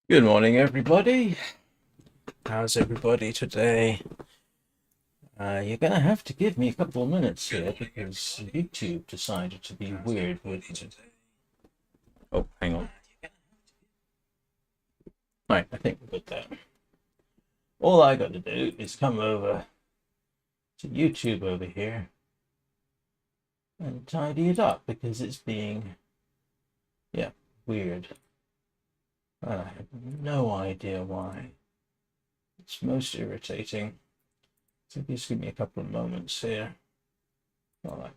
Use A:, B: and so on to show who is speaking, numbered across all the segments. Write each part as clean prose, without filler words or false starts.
A: Good morning, everybody. How's everybody today? You're gonna have to give me a couple of minutes here because YouTube decided to be weird with it. Oh, hang on. Right, I think we're good there. All I got to do is come over to YouTube over here and tidy it up because it's being, yeah, weird. I have no idea why. It's most irritating. So just give me a couple of moments here while I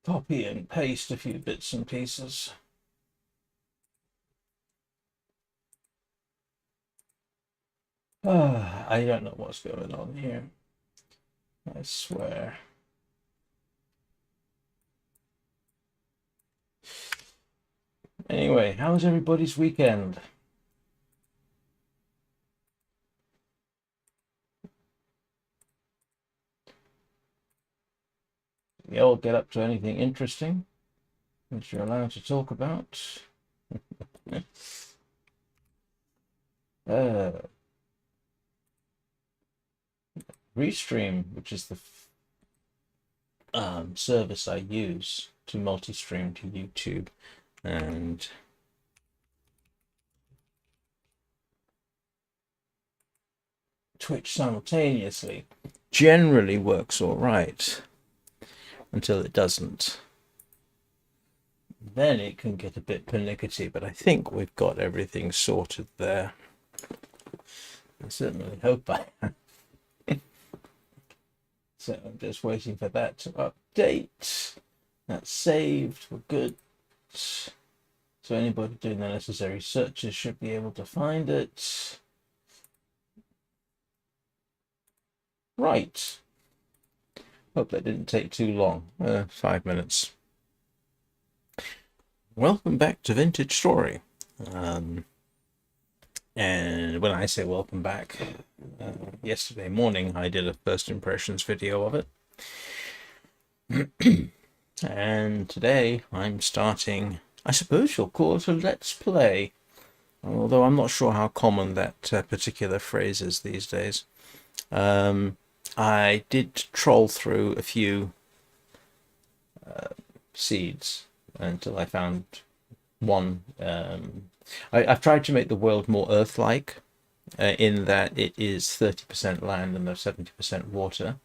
A: copy and paste a few bits and pieces. I don't know what's going on here. I swear. Anyway, how was everybody's weekend? Did you all get up to anything interesting that you're allowed to talk about? uh, Restream, which is the service I use to multi-stream to YouTube and Twitch simultaneously, generally works all right until it doesn't. Then it can get a bit pernickety, but I think we've got everything sorted there. I certainly hope I have. So I'm just waiting for that to update. That's saved. We're good. So anybody doing the necessary searches should be able to find it. Right. Hope that didn't take too long. 5 minutes. Welcome back to Vintage Story. And when I say welcome back, yesterday morning I did a first impressions video of it. And today I'm starting, I suppose you'll call it a let's play, although I'm not sure how common that particular phrase is these days. I did troll through a few seeds until I found one. I've tried to make the world more Earth-like, in that it is 30% land and there's 70% water.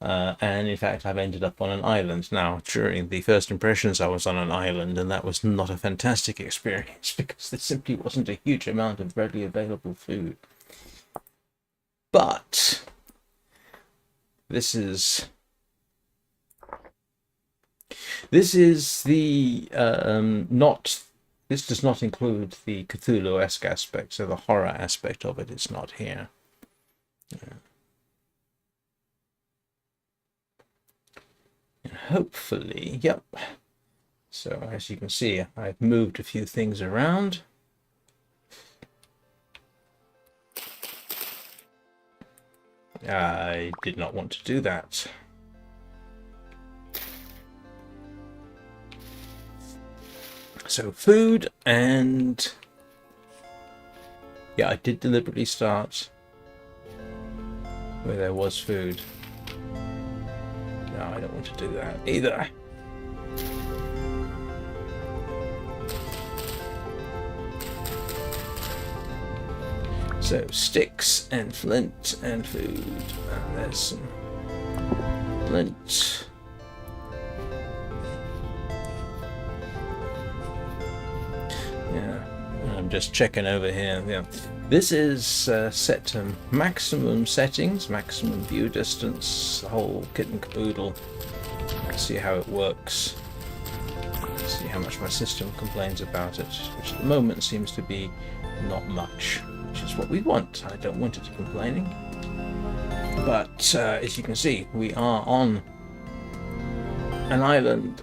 A: And in fact, I've ended up on an island. Now, during the first impressions, I was on an island, and that was not a fantastic experience because there simply wasn't a huge amount of readily available food. But this is the not. This does not include the Cthulhu-esque aspect, so the horror aspect of it is not here. And hopefully, yep. So as you can see, I've moved a few things around. I did not want to do that. So food, and yeah, I did deliberately start where there was food. No, I don't want to do that either. So sticks and flint and food. And there's some flint. Yeah, I'm just checking over here. Yeah, this is set to maximum settings, maximum view distance, the whole kit and caboodle. Let's see how it works. Let's see how much my system complains about it, which at the moment seems to be not much, which is what we want. I don't want it complaining. But as you can see, we are on an island.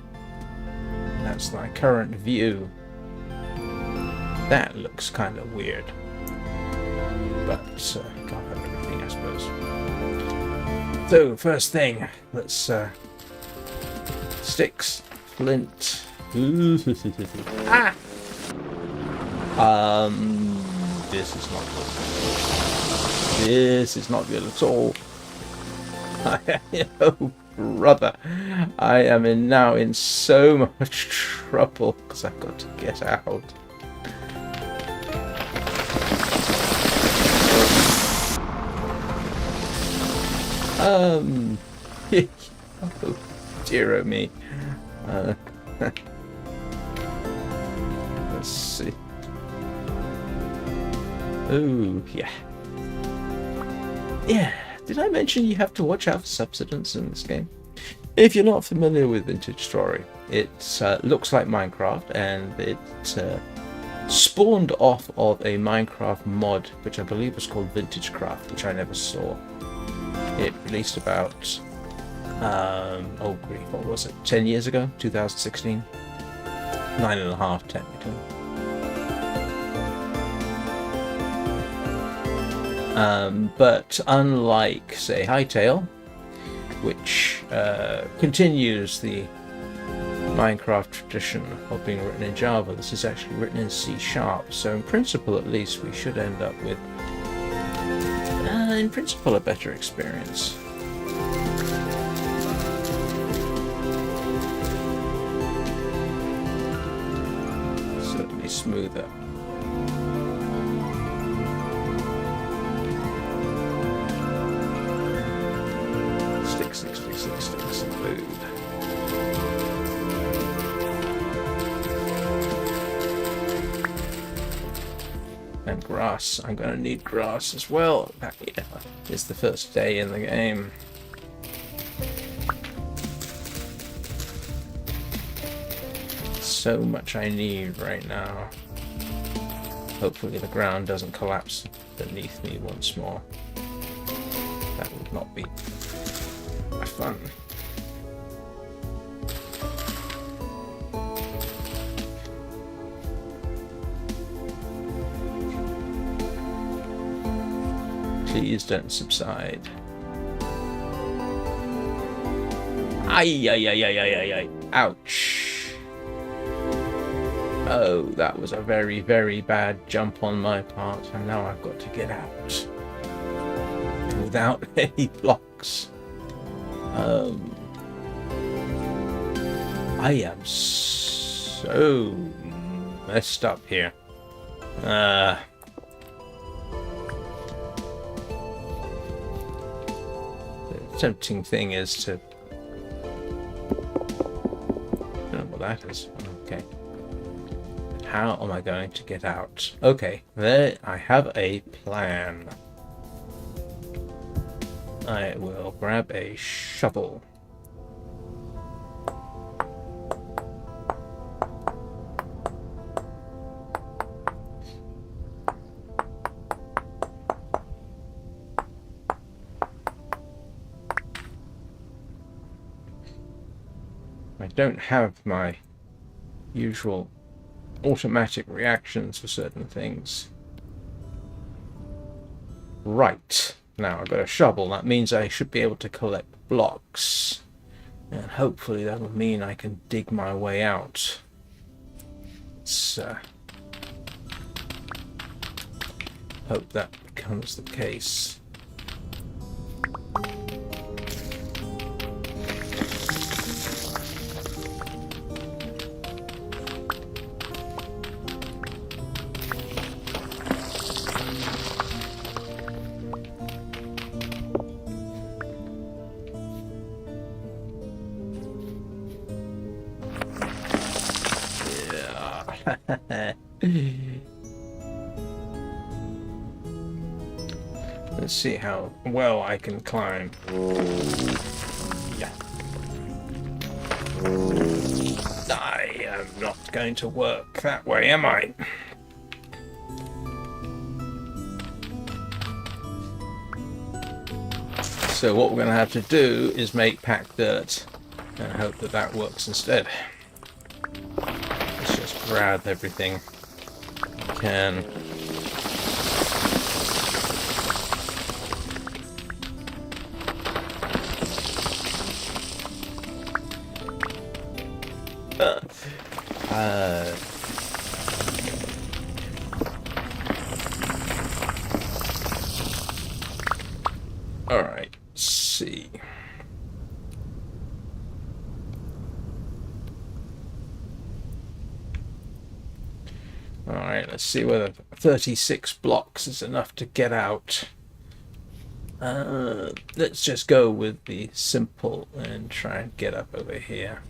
A: That's my current view. That looks kind of weird, but can't have everything, I suppose. So first thing, let's sticks, flint. Ah. this is not good. This is not good at all. Oh, brother. I am now in so much trouble because I've got to get out. Oh, dear oh me. Let's see. Oh, yeah. Yeah. Did I mention you have to watch out for subsidence in this game? If you're not familiar with Vintage Story, it looks like Minecraft, and it spawned off of a Minecraft mod, which I believe was called Vintage Craft, which I never saw. It released about, oh grief, what was it, 10 years ago? 2016? 9.5 technically. But unlike, say, Hytale, which continues the Minecraft tradition of being written in Java, this is actually written in C#. So in principle, at least, we should end up with, in principle, a better experience. Certainly smoother. Sticks of food. And grass. I'm going to need grass as well. Yeah, it's the first day in the game. So much I need right now. Hopefully the ground doesn't collapse beneath me once more. That would not be fun. Please don't subside. Ay, ay, ay, ay, ay, ay. Ouch. Oh, that was a very, very bad jump on my part, and now I've got to get out. Without any blocks. I am so messed up here. The tempting thing is to... I don't know what that is. Okay. How am I going to get out? Okay, there I have a plan. I will grab a shovel. I don't have my usual automatic reactions for certain things. Right. Now I've got a shovel. That means I should be able to collect blocks. And hopefully that will mean I can dig my way out. Let's hope that becomes the case. Let's see how well I can climb. Yeah. I am not going to work that way, am I? So what we're going to have to do is make packed dirt and hope that that works instead. Let's just grab everything we can. Alright, let's see whether 36 blocks is enough to get out. Let's just go with the simple and try and get up over here.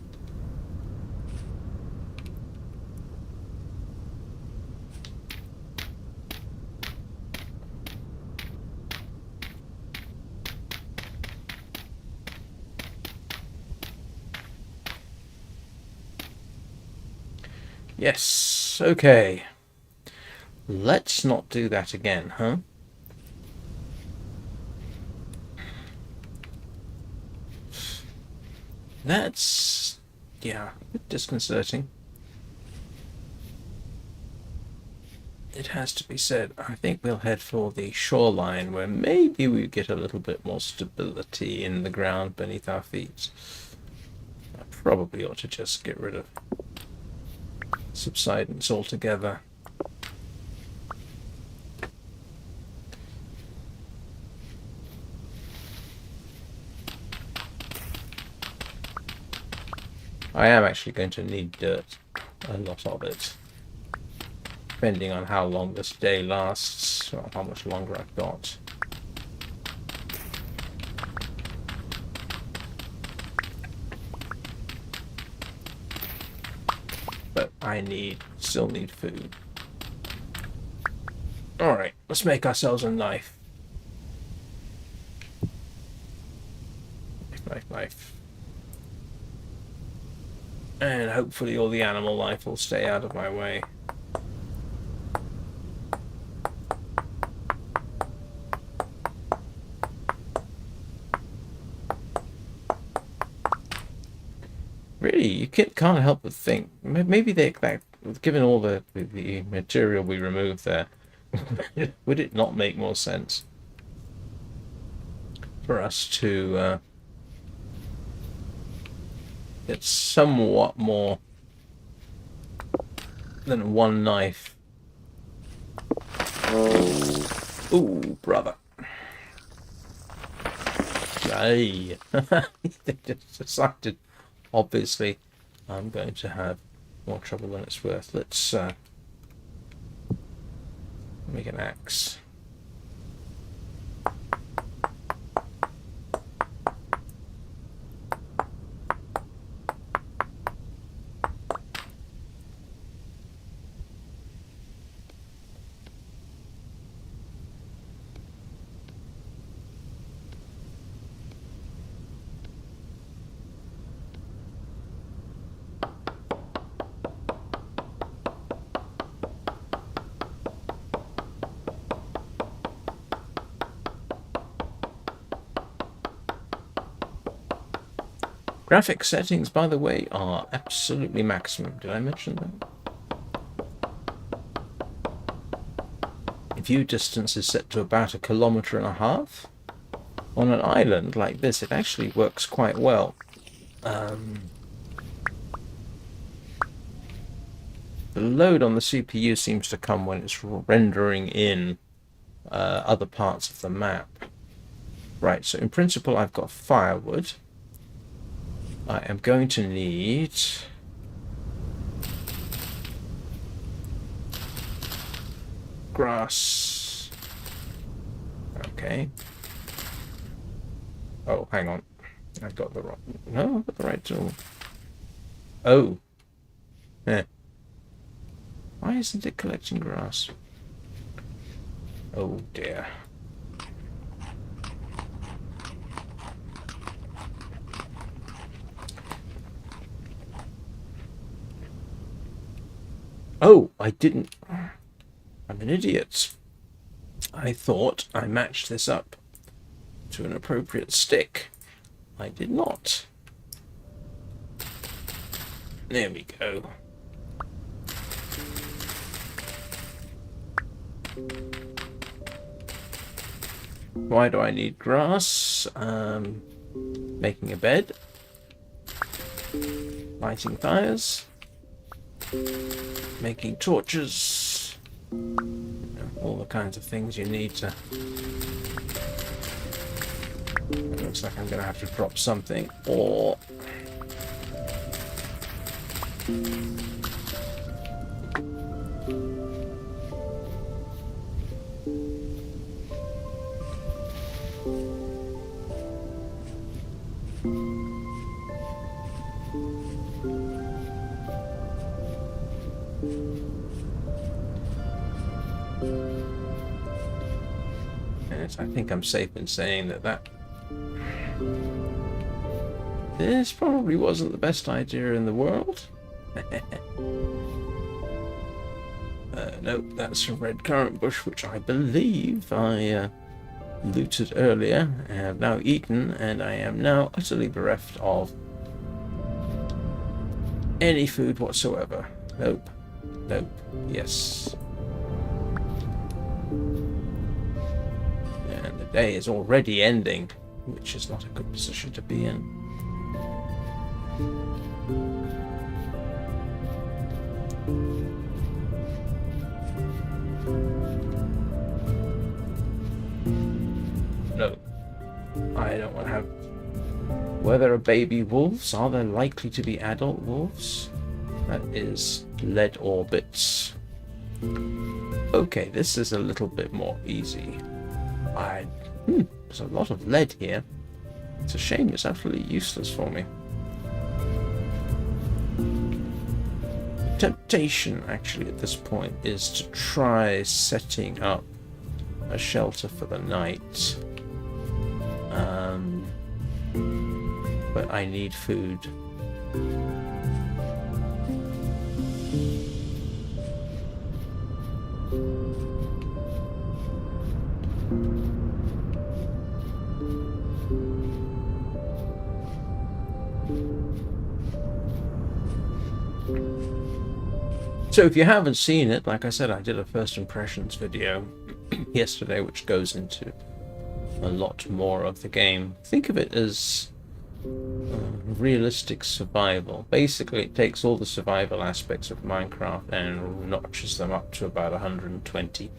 A: Yes, okay. Let's not do that again, huh? That's, yeah, a bit disconcerting. It has to be said. I think we'll head for the shoreline where maybe we get a little bit more stability in the ground beneath our feet. I probably ought to just get rid of subsidence altogether. I am actually going to need dirt, a lot of it, depending on how long this day lasts, or how much longer I've got. But I still need food. Alright, let's make ourselves a knife. Knife. And hopefully all the animal life will stay out of my way. Really, you can't help but think, maybe given all the material we removed there, would it not make more sense for us to get somewhat more than one knife? Ooh, brother. Hey. They just decided, obviously, I'm going to have more trouble than it's worth. Let's make an axe. Graphic settings, by the way, are absolutely maximum. Did I mention that? View distance is set to about 1.5 kilometers. On an island like this, it actually works quite well. The load on the CPU seems to come when it's rendering in other parts of the map. Right, so in principle I've got firewood. I am going to need grass. Okay. Oh, hang on. I've got the wrong... No, I've got the right tool. Oh. Yeah. Why isn't it collecting grass? Oh dear. Oh, I didn't... I'm an idiot. I thought I matched this up to an appropriate stick. I did not. There we go. Why do I need grass? Making a bed. Lighting fires. Making torches. All the kinds of things you need to... It looks like I'm going to have to drop something, or... Yes, I think I'm safe in saying that this probably wasn't the best idea in the world. Nope, that's a red currant bush, which I believe I looted earlier. I have now eaten, and I am now utterly bereft of any food whatsoever. Nope. Nope. Yes. And the day is already ending, which is not a good position to be in. No. I don't want to have... Were there baby wolves? Are there likely to be adult wolves? That is lead orbits. Okay, this is a little bit more easy. There's a lot of lead here. It's a shame it's absolutely useless for me. The temptation, actually, at this point, is to try setting up a shelter for the night. But I need food. So if you haven't seen it, like I said, I did a first impressions video yesterday, which goes into a lot more of the game. Think of it as realistic survival. Basically, it takes all the survival aspects of Minecraft and notches them up to about 120.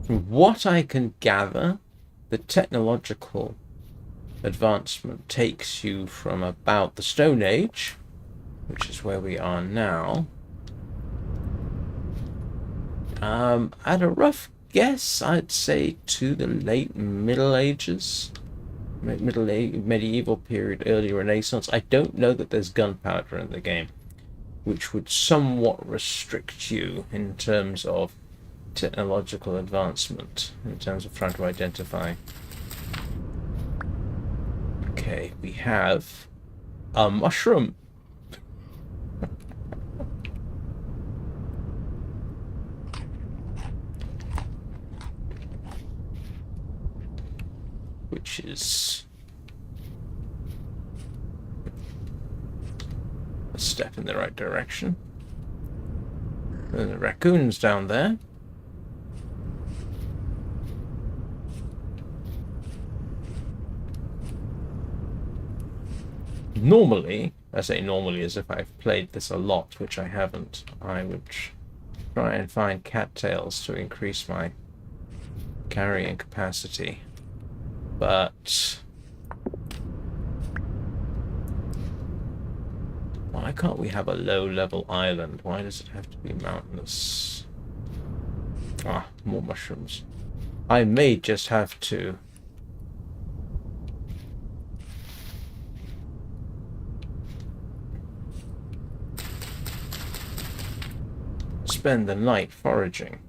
A: From what I can gather, the technological advancement takes you from about the Stone Age, which is where we are now. At a rough guess, I'd say to the late Middle Ages, medieval period, early Renaissance. I don't know that there's gunpowder in the game, which would somewhat restrict you in terms of technological advancement, in terms of trying to identify. Okay, we have a mushroom. Which is a step in the right direction. And the raccoon's down there. Normally, I say normally as if I've played this a lot, which I haven't, I would try and find cattails to increase my carrying capacity. But why can't we have a low-level island? Why does it have to be mountainous? Ah, more mushrooms. I may just have to spend the night foraging.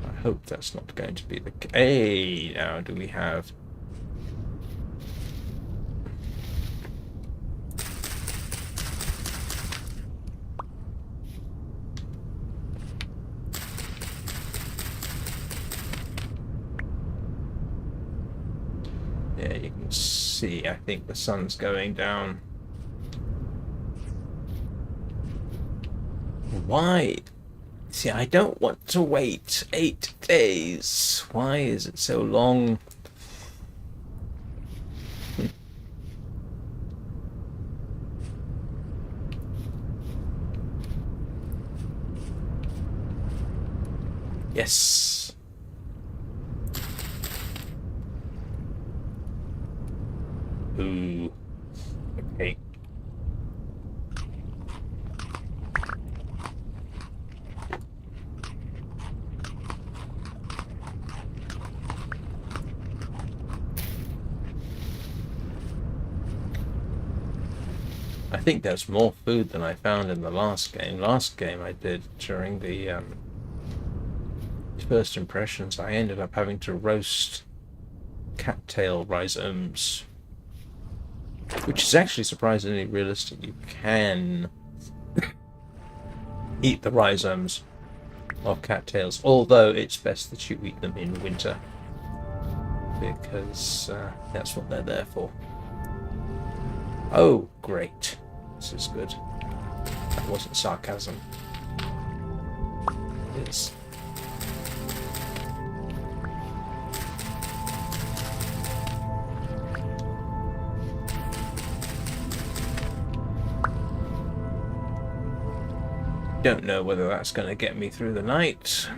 A: I hope that's not going to be the case. Hey, now do we have... Yeah, you can see, I think the sun's going down. Why? See, I don't want to wait 8 days. Why is it so long? Yes. Ooh. Okay. I think there's more food than I found in the last game. Last game I did during the first impressions, I ended up having to roast cattail rhizomes, which is actually surprisingly realistic. You can eat the rhizomes of cattails, although it's best that you eat them in winter, because that's what they're there for. Oh, great. This is good. That wasn't sarcasm. It's... Don't know whether that's going to get me through the night.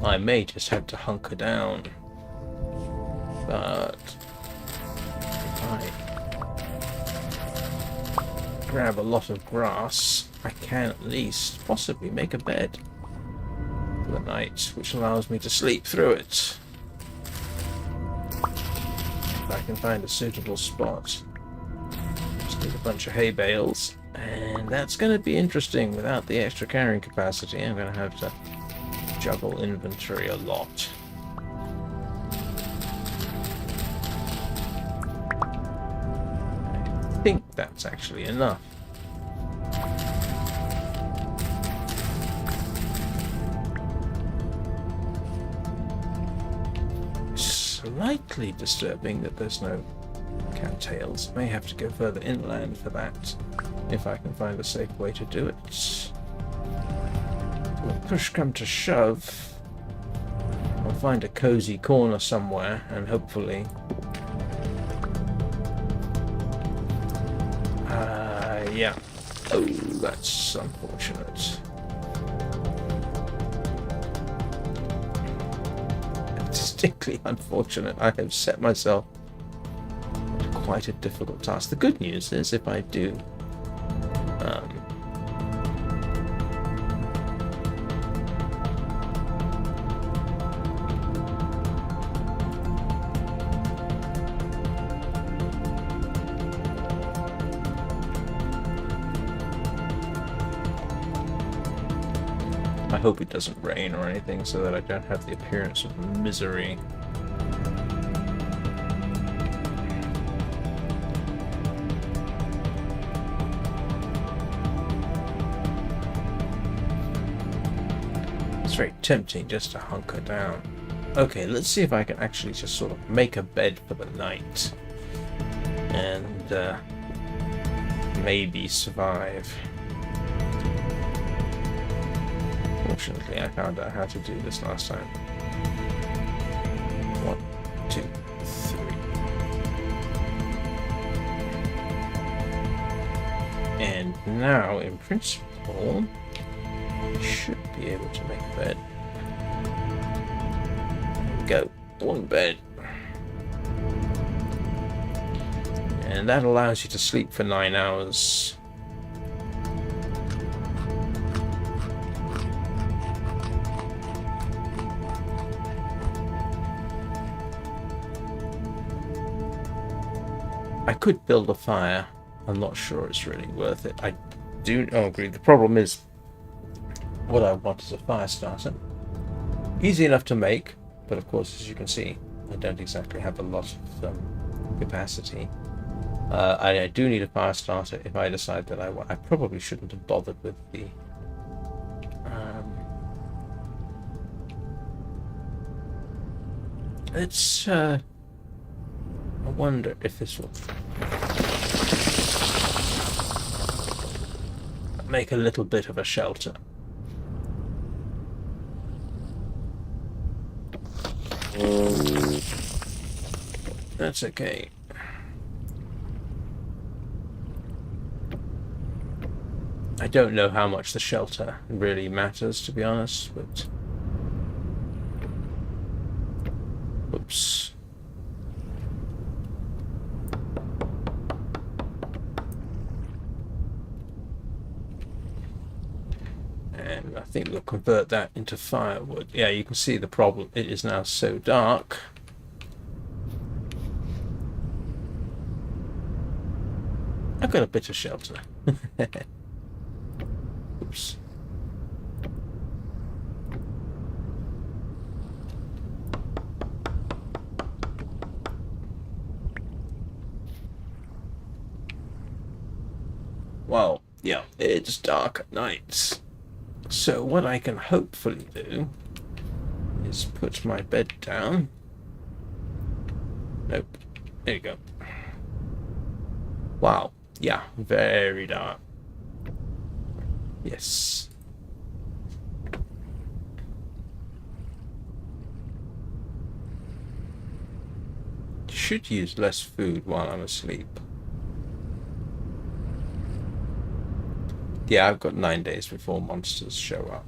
A: I may just have to hunker down. But if I grab a lot of grass, I can at least possibly make a bed for the night, which allows me to sleep through it. If I can find a suitable spot. Just need a bunch of hay bales, and that's going to be interesting. Without the extra carrying capacity, I'm going to have to juggle inventory a lot. I think that's actually enough. Slightly disturbing that there's no cattails. May have to go further inland for that, if I can find a safe way to do it. When push come to shove, I'll find a cozy corner somewhere, and hopefully yeah. Oh, that's unfortunate. Distinctly unfortunate. I have set myself quite a difficult task. The good news is, if I do I hope it doesn't rain or anything, so that I don't have the appearance of misery. It's very tempting just to hunker down. Okay, let's see if I can actually just sort of make a bed for the night and maybe survive. Fortunately, I found out how to do this last time. 1, 2, 3. And now, in principle, I should be able to make a bed. There we go. One bed. And that allows you to sleep for 9 hours. I could build a fire. I'm not sure it's really worth it. I do agree. The problem is, what I want is a fire starter. Easy enough to make, but of course, as you can see, I don't exactly have a lot of capacity. I do need a fire starter if I decide that I probably shouldn't have bothered with the it's I wonder if this will make a little bit of a shelter. That's okay. I don't know how much the shelter really matters, to be honest, but... Oops. And I think we'll convert that into firewood. Yeah, you can see the problem. It is now so dark got a bit of shelter. Oops. Well, yeah, it's dark at night. So what I can hopefully do is put my bed down. Nope. There you go. Wow. Yeah, very dark. Yes. Should use less food while I'm asleep. Yeah, I've got 9 days before monsters show up.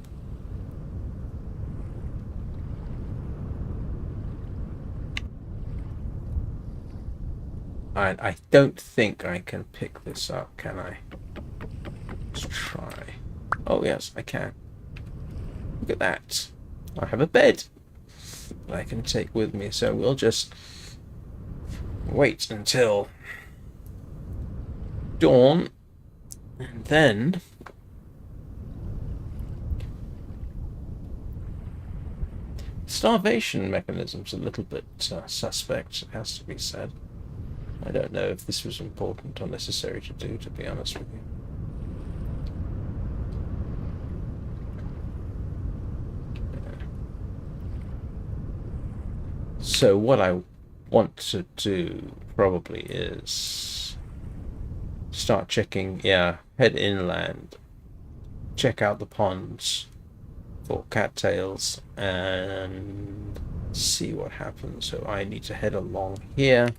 A: I don't think I can pick this up, can I? Let's try. Oh, yes, I can. Look at that. I have a bed that I can take with me, so we'll just wait until dawn, and then starvation mechanism's a little bit suspect, it has to be said. I don't know if this was important or necessary to do, to be honest with you. So what I want to do probably is start checking, yeah, head inland, check out the ponds for cattails and see what happens. So I need to head along here,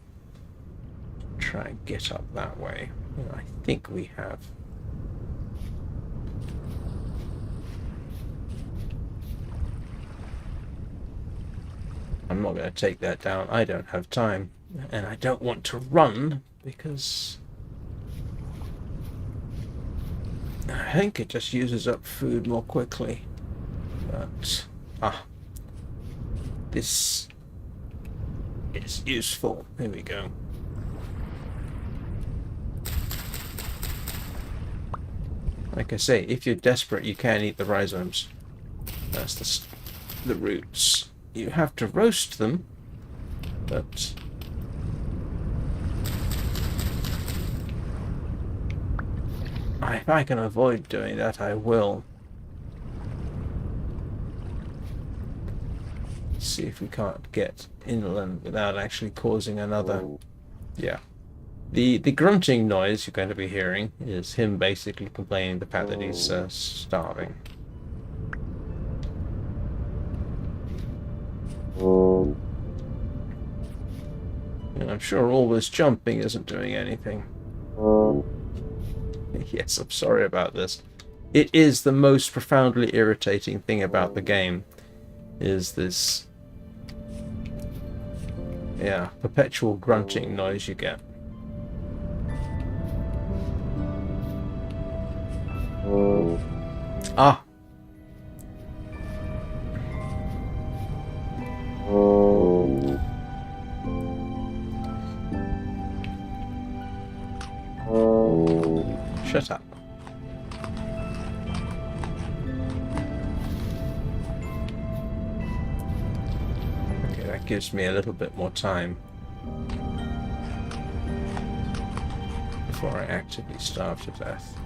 A: try and get up that way. I think we have. I'm not going to take that down. I don't have time. And I don't want to run because I think it just uses up food more quickly. But, this is useful. Here we go. Like I say, if you're desperate, you can eat the rhizomes. That's the roots. You have to roast them, but if I can avoid doing that, I will. Let's see if we can't get inland without actually causing another. Yeah. The grunting noise you're going to be hearing is him basically complaining the fact that he's starving. And I'm sure all this jumping isn't doing anything. Yes, I'm sorry about this. It is the most profoundly irritating thing about the game, is this, yeah, perpetual grunting noise you get. Ah. Shut up. Okay, that gives me a little bit more time before I actively starve to death.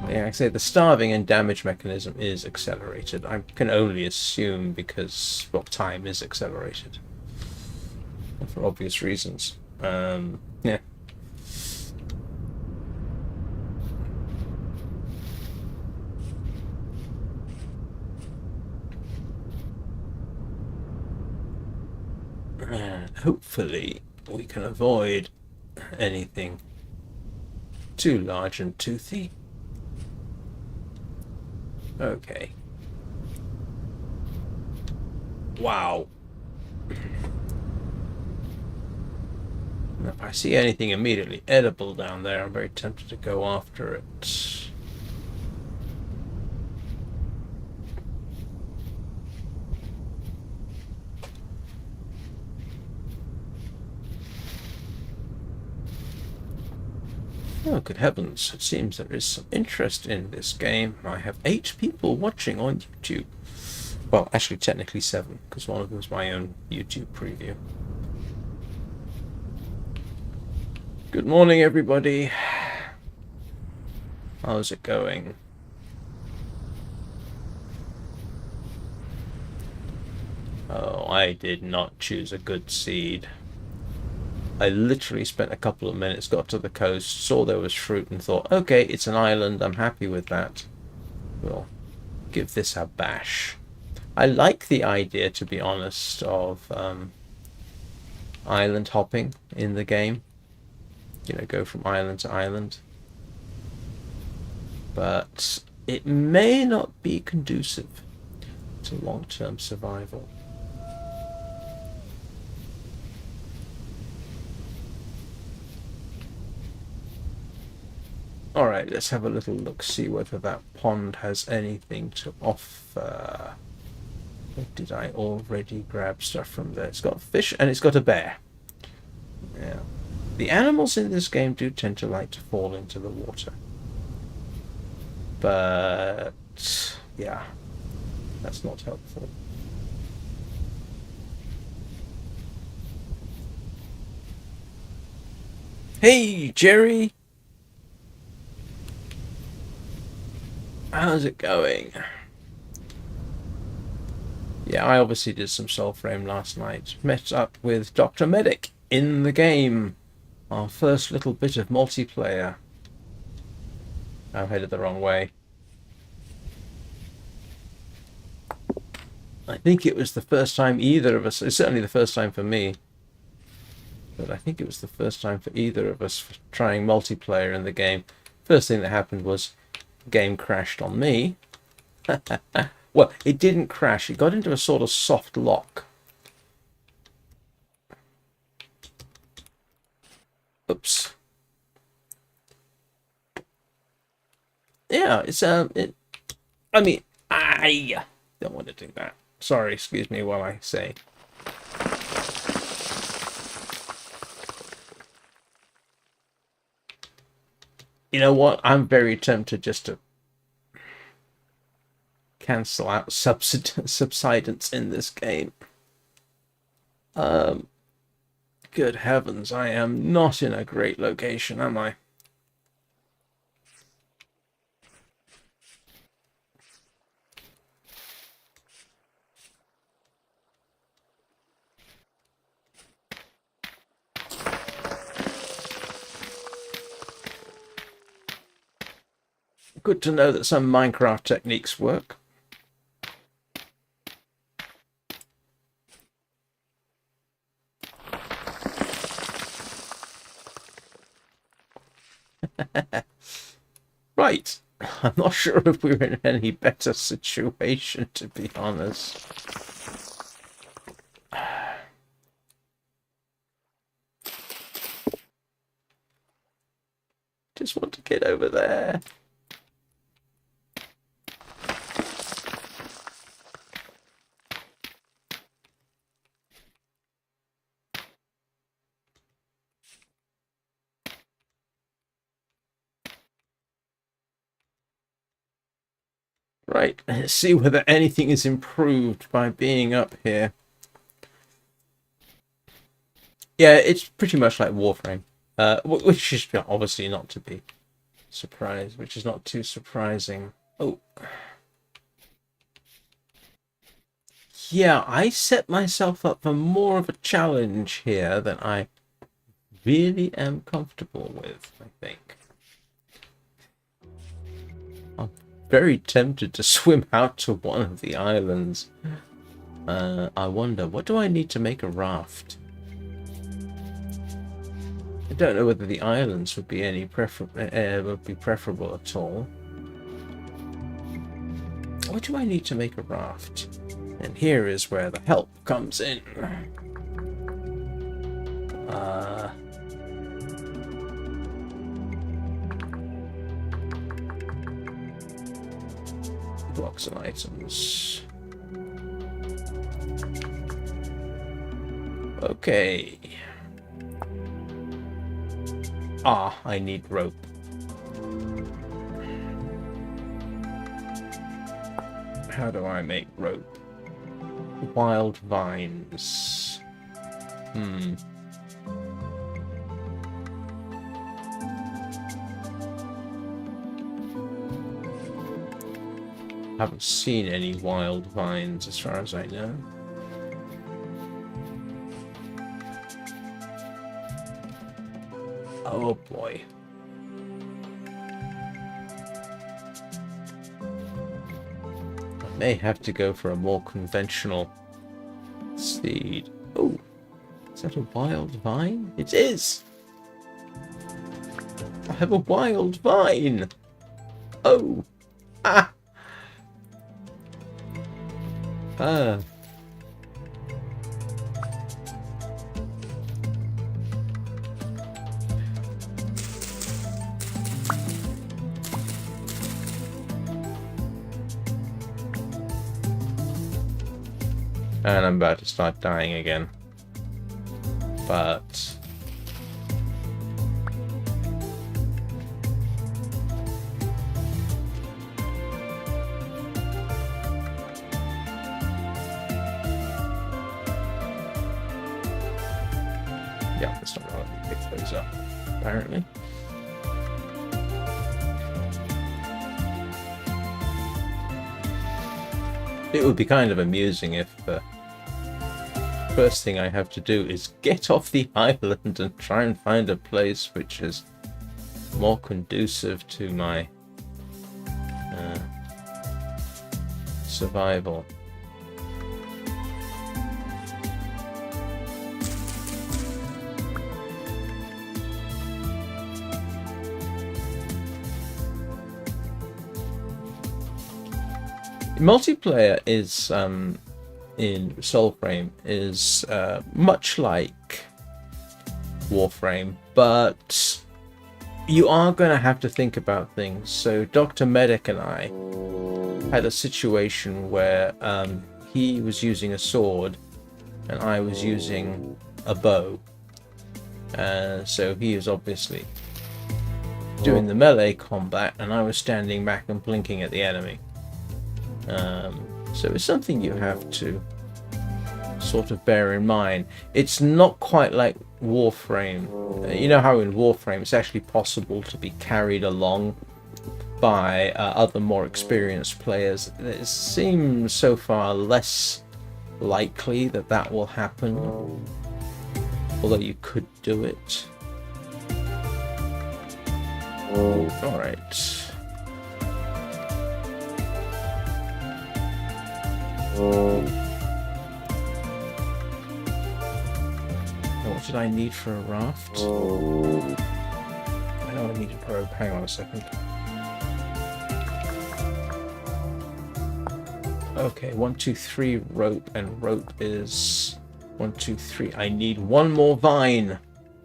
A: Yeah, like I say, the starving and damage mechanism is accelerated. I can only assume because, well, time is accelerated. For obvious reasons. Yeah. And hopefully we can avoid anything too large and toothy. Okay. Wow. If I see anything immediately edible down there, I'm very tempted to go after it. Oh, good heavens. It seems there is some interest in this game. I have 8 people watching on YouTube. Well, actually, technically 7, because one of them is my own YouTube preview. Good morning, everybody. How's it going? Oh, I did not choose a good seed. I literally spent a couple of minutes, got to the coast, saw there was fruit and thought, okay, it's an island, I'm happy with that. We'll give this a bash. I like the idea, to be honest, of island hopping in the game. You know, go from island to island. But it may not be conducive to long-term survival. Alright, let's have a little look, see whether that pond has anything to offer. Or did I already grab stuff from there? It's got fish and it's got a bear. Yeah. The animals in this game do tend to like to fall into the water. But yeah, that's not helpful. Hey, Jerry! How's it going? Yeah, I obviously did some Soul Frame last night. Met up with Dr. Medic in the game. Our first little bit of multiplayer. I'm headed the wrong way. I think it was the first time either of us, it's certainly the first time for me, but I think it was the first time for either of us trying multiplayer in the game. First thing that happened was the game crashed on me. Well, it didn't crash. It got into a sort of soft lock. Oops. Yeah, it's I mean, I don't want to do that. Sorry, excuse me while I say. You know what? I'm very tempted just to cancel out subsidence in this game. Good heavens, I am not in a great location, am I? Good to know that some Minecraft techniques work. Right. I'm not sure if we're in any better situation, to be honest. Just want to get over there. Right, let's see whether anything is improved by being up here. Yeah, it's pretty much like Warframe, which is obviously not to be surprised, which is not too surprising. Oh. Yeah, I set myself up for more of a challenge here than I really am comfortable with, I think. I'm very tempted to swim out to one of the islands. I wonder, what do I need to make a raft? I don't know whether the islands would be any preferable at all. What do I need to make a raft? And here is where the help comes in. Blocks and items. Okay. Ah, I need rope. How do I make rope? Wild vines. Haven't seen any wild vines as far as I know. Oh boy. I may have to go for a more conventional seed. Oh, is that a wild vine? It is! I have a wild vine! Oh! Ah! Ah. And I'm about to start dying again. But... yeah, that's not going to pick those up, apparently. It would be kind of amusing if first thing I have to do is get off the island and try and find a place which is more conducive to my survival. Multiplayer is in Soulframe is much like Warframe, but you are going to have to think about things. So Dr. Medic and I had a situation where he was using a sword and I was using a bow. So he is obviously doing the melee combat and I was standing back and blinking at the enemy. So it's something you have to sort of bear in mind. It's not quite like Warframe. You know how in Warframe it's actually possible to be carried along by other more experienced players. It seems so far less likely that that will happen, although you could do it. Alright. What did I need for a raft? I know I need a rope. Hang on a second. Okay, 1, 2, 3 rope, and rope is 1, 2, 3. I need one more vine.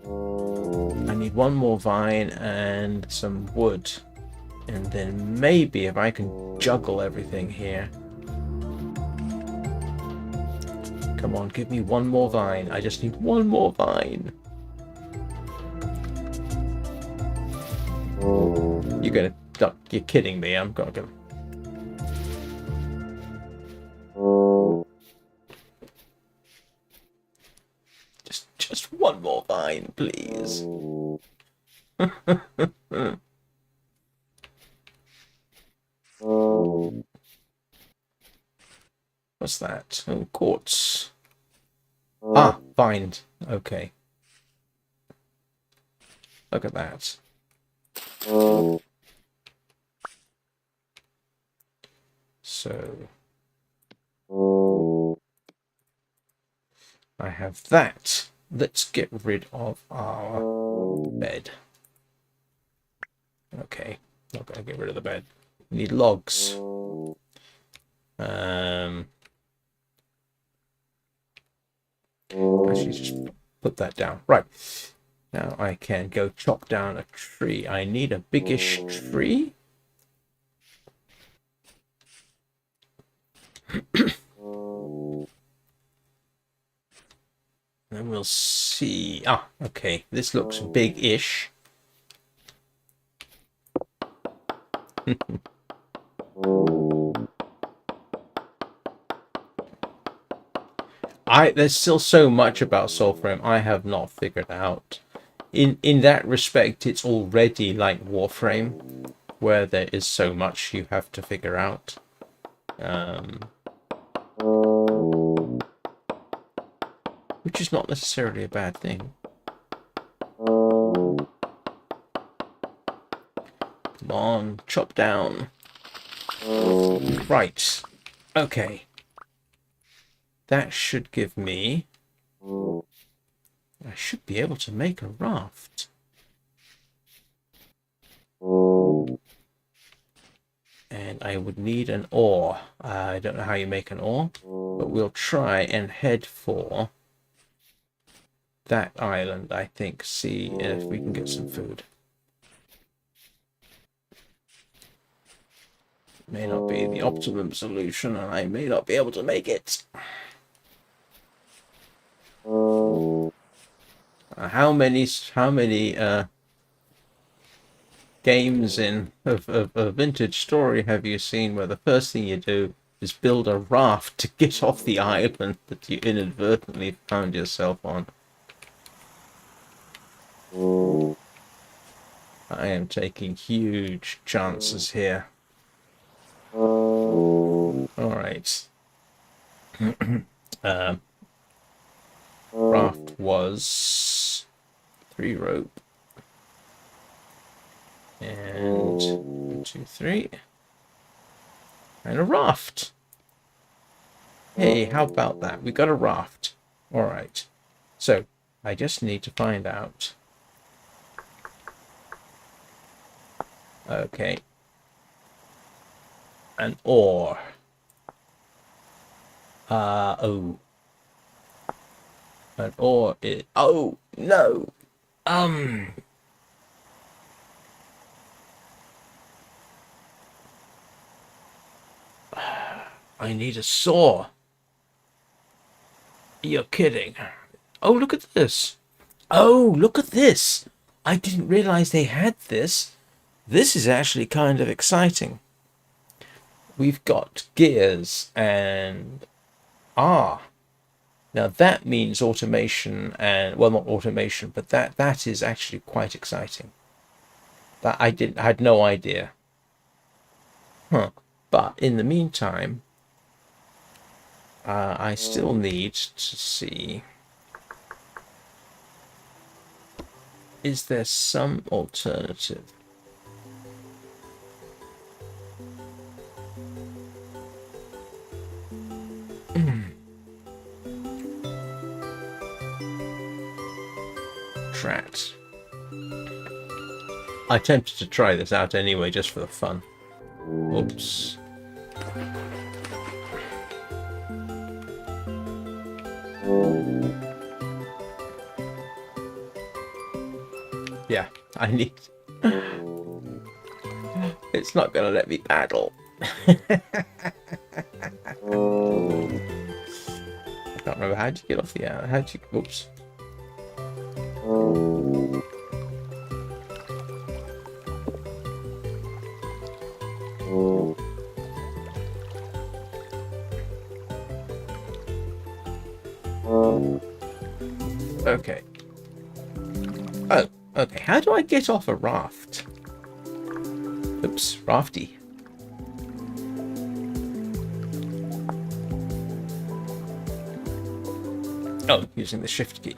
A: I need one more vine and some wood. And then maybe if I can juggle everything here. Come on, give me one more vine. I just need one more vine. You're gonna... You're kidding me. I'm gonna... Just one more vine, please. What's that? Oh, quartz. Ah, vine. Okay. Look at that. So I have that. Let's get rid of our bed. Okay, not gonna get rid of the bed. We need logs. Actually, just put that down. Right. Now I can go chop down a tree. I need a biggish tree. And we'll see. Ah, okay. This looks big-ish. There's still so much about Soulframe I have not figured out. In that respect, it's already like Warframe, where there is so much you have to figure out. Which is not necessarily a bad thing. Come on, chop down. Right. Okay. That should give me... I should be able to make a raft. And I would need an oar. I don't know how you make an oar, but we'll try and head for that island, I think. See if we can get some food. May not be the optimum solution, and I may not be able to make it. How many games of Vintage Story have you seen where the first thing you do is build a raft to get off the island that you inadvertently found yourself on? I am taking huge chances here. Alright. Raft was 3 rope. And 1, 2, 3. And a raft. Hey, how about that? We got a raft. Alright. So, I just need to find out. Okay. An oar. Oh. An oar is... Oh, no! I need a saw. You're kidding. Oh, look at this. Oh, look at this. I didn't realize they had this. This is actually kind of exciting. We've got gears and... Now that means automation and... Well, not automation, but that is actually quite exciting. That I had no idea. Huh. But in the meantime, I still need to see... Is there some alternative? Trat. I attempted to try this out anyway, just for the fun. Oops. Yeah, I need... It's not gonna let me paddle. I can't remember, how do you get off the... How do you... Oops. Okay. Oh, okay. How do I get off a raft? Oops, rafty. Oh, using the shift key.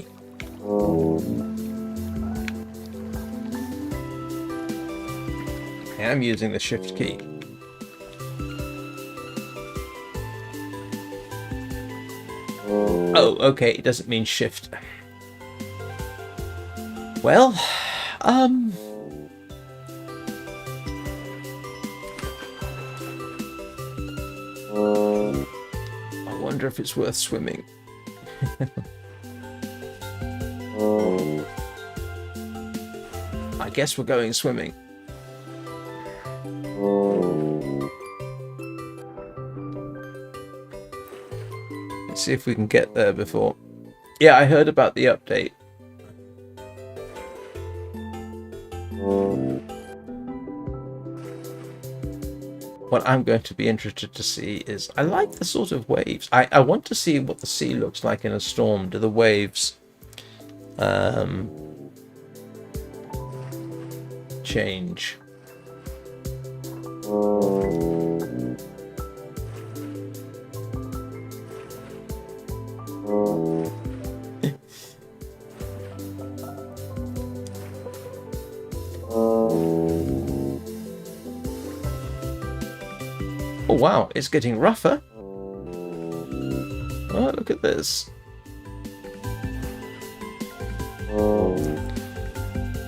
A: I am using the shift key. Oh, okay, it doesn't mean shift. Well, I wonder if it's worth swimming. I guess we're going swimming. Let's see if we can get there before. Yeah, I heard about the update. What what I'm going to be interested to see is, I like the sort of waves. I want to see what the sea looks like in a storm. Do the waves change? Oh wow, it's getting rougher. Oh, look at this.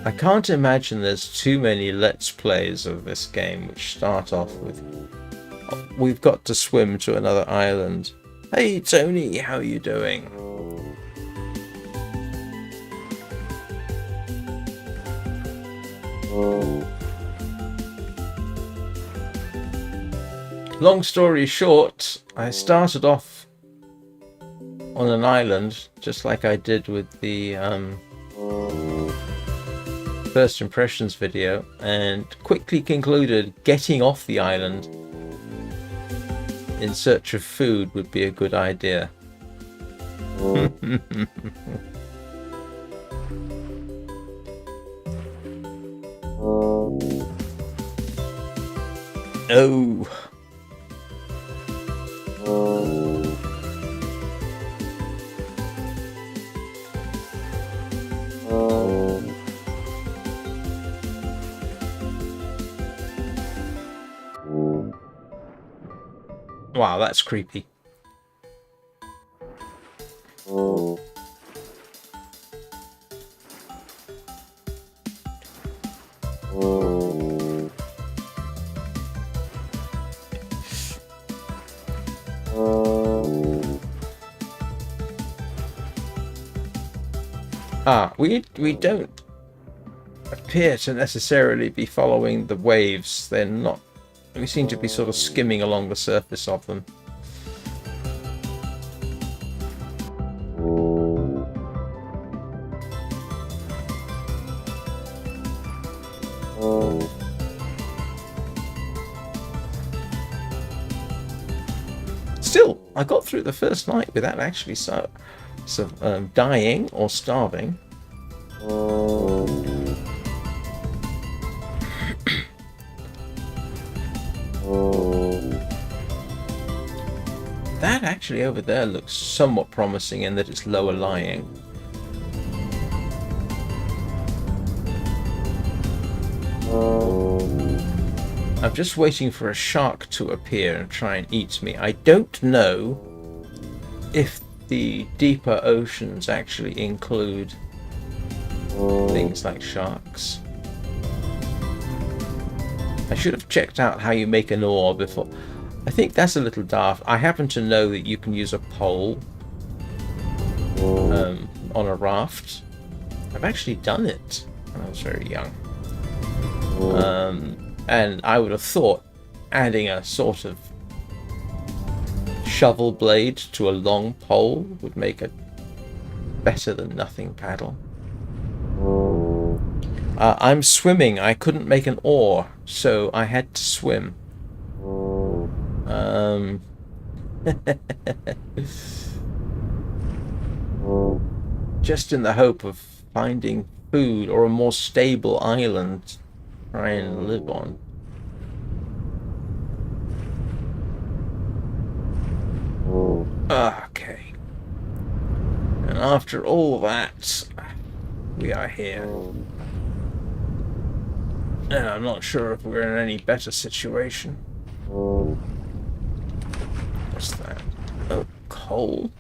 A: I can't imagine there's too many Let's Plays of this game which start off with, we've got to swim to another island. Hey Tony, how are you doing? Long story short, I started off on an island, just like I did with the first impressions video, and quickly concluded getting off the island in search of food would be a good idea. Oh. Wow, that's creepy. We don't appear to necessarily be following the waves. They're not. We seem to be sort of skimming along the surface of them. Still, I got through the first night without actually dying or starving. That actually over there looks somewhat promising in that it's lower lying. I'm just waiting for a shark to appear and try and eat me. I don't know if the deeper oceans actually include things like sharks. I should have checked out how you make an oar before. I think that's a little daft. I happen to know that you can use a pole on a raft. I've actually done it when I was very young. And I would have thought adding a sort of shovel blade to a long pole would make a better than nothing paddle. I'm swimming. I couldn't make an oar, so I had to swim. Just in the hope of finding food or a more stable island to try and live on. Okay. And after all that, we are here. And I'm not sure if we're in any better situation. What's that? Oh, coal?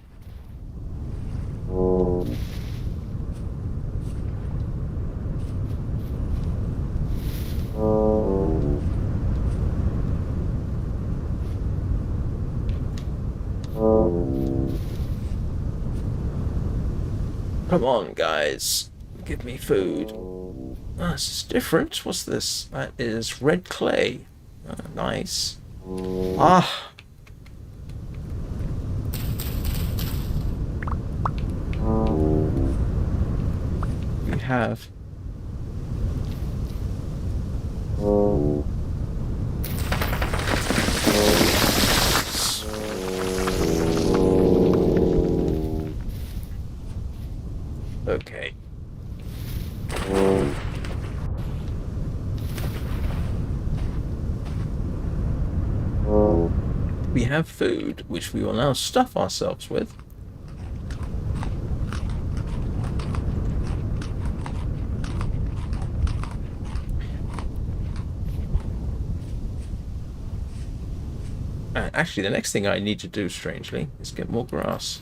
A: Come on, guys. Give me food. Oh, this is different. What's this? That is red clay. Oh, nice. Ah. We have. We have food, which we will now stuff ourselves with. And actually, the next thing I need to do, strangely, is get more grass.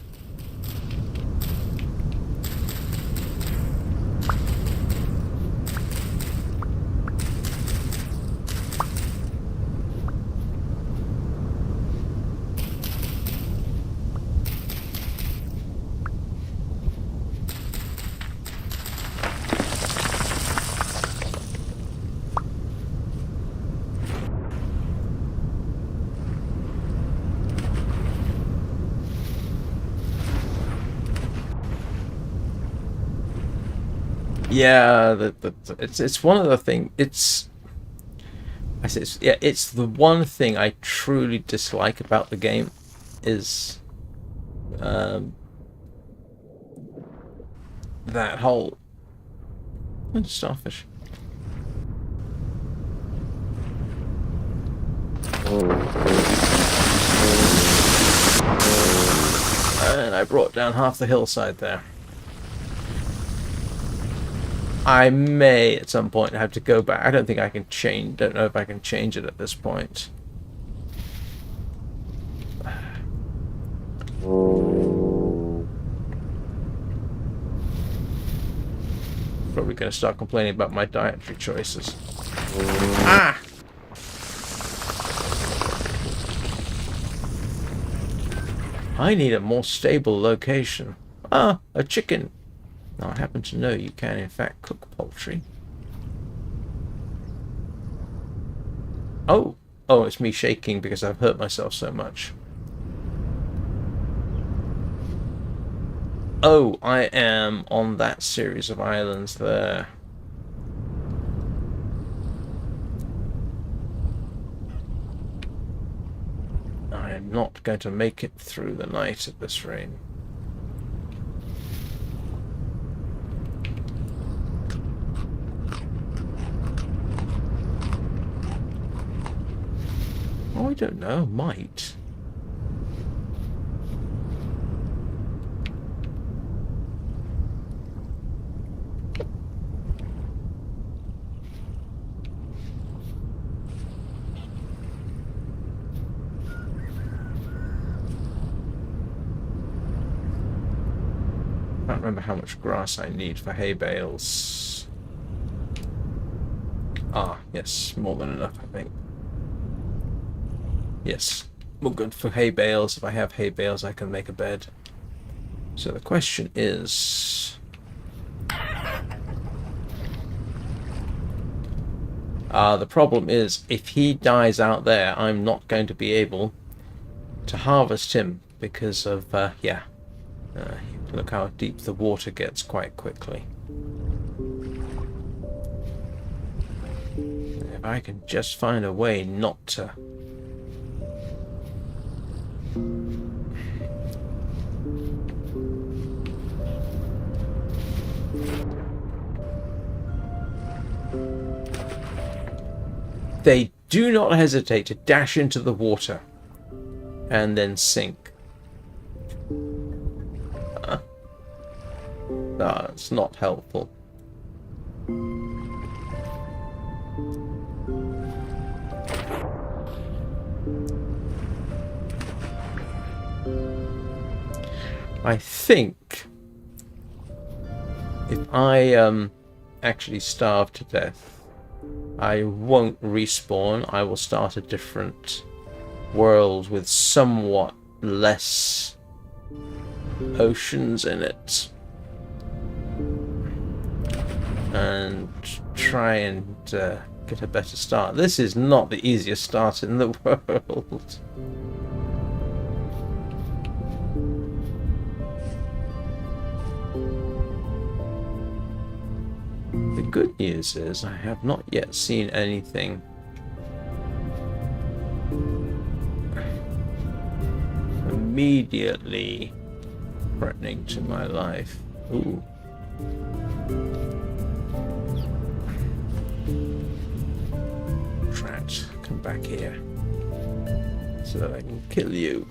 A: Yeah, it's one of the things. It's the one thing I truly dislike about the game is that whole starfish. And I brought down half the hillside there. I may at some point have to go back. I don't think I can change. Don't know if I can change it at this point. Probably going to start complaining about my dietary choices. Ah! I need a more stable location. Ah, a chicken. Now, I happen to know you can, in fact, cook poultry. Oh! Oh, it's me shaking because I've hurt myself so much. Oh, I am on that series of islands there. I am not going to make it through the night at this rain. Oh, I don't know. Might. I can't remember how much grass I need for hay bales. Ah, yes, more than enough, I think. Yes, more good for hay bales. If I have hay bales, I can make a bed. So the question is... the problem is, if he dies out there, I'm not going to be able to harvest him because of, look how deep the water gets quite quickly. If I can just find a way not to... They do not hesitate to dash into the water and then sink. That's not helpful. I think if I actually starve to death, I won't respawn. I will start a different world with somewhat less oceans in it. And try and get a better start. This is not the easiest start in the world. The good news is I have not yet seen anything immediately threatening to my life. Ooh. Drat, come back here. so that I can kill you.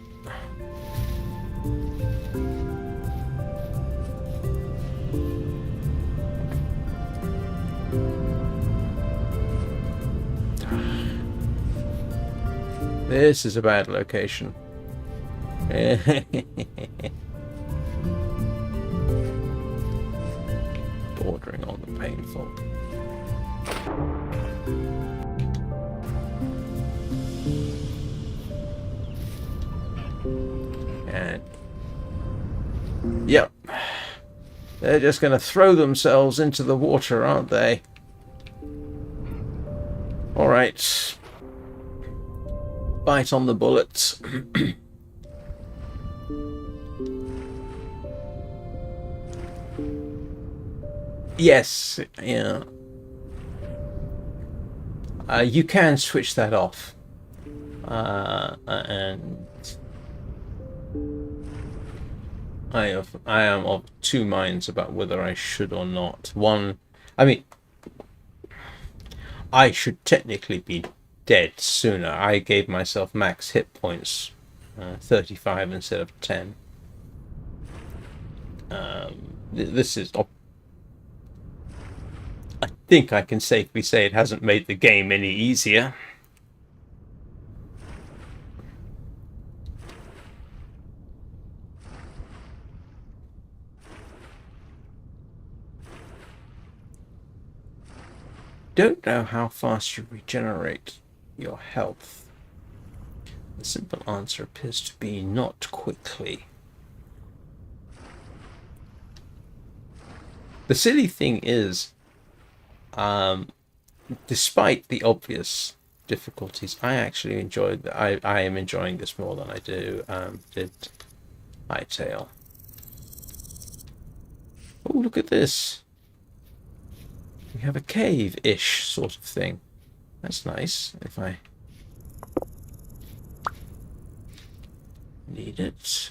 A: This is a bad location. Bordering on the painful. And yep, they're just going to throw themselves into the water, aren't they? All right, bite on the bullets. Yes, yeah. You can switch that off, and I am of two minds about whether I should or not. One, I mean, I should technically be dead sooner. I gave myself max hit points, 35 instead of 10. This is. I think I can safely say it hasn't made the game any easier. Don't know how fast you regenerate your health. The simple answer appears to be not quickly. The silly thing is, despite the obvious difficulties, I actually enjoyed. I am enjoying this more than I did Hightail. Oh, look at this! We have a cave-ish sort of thing. That's nice. If I need it,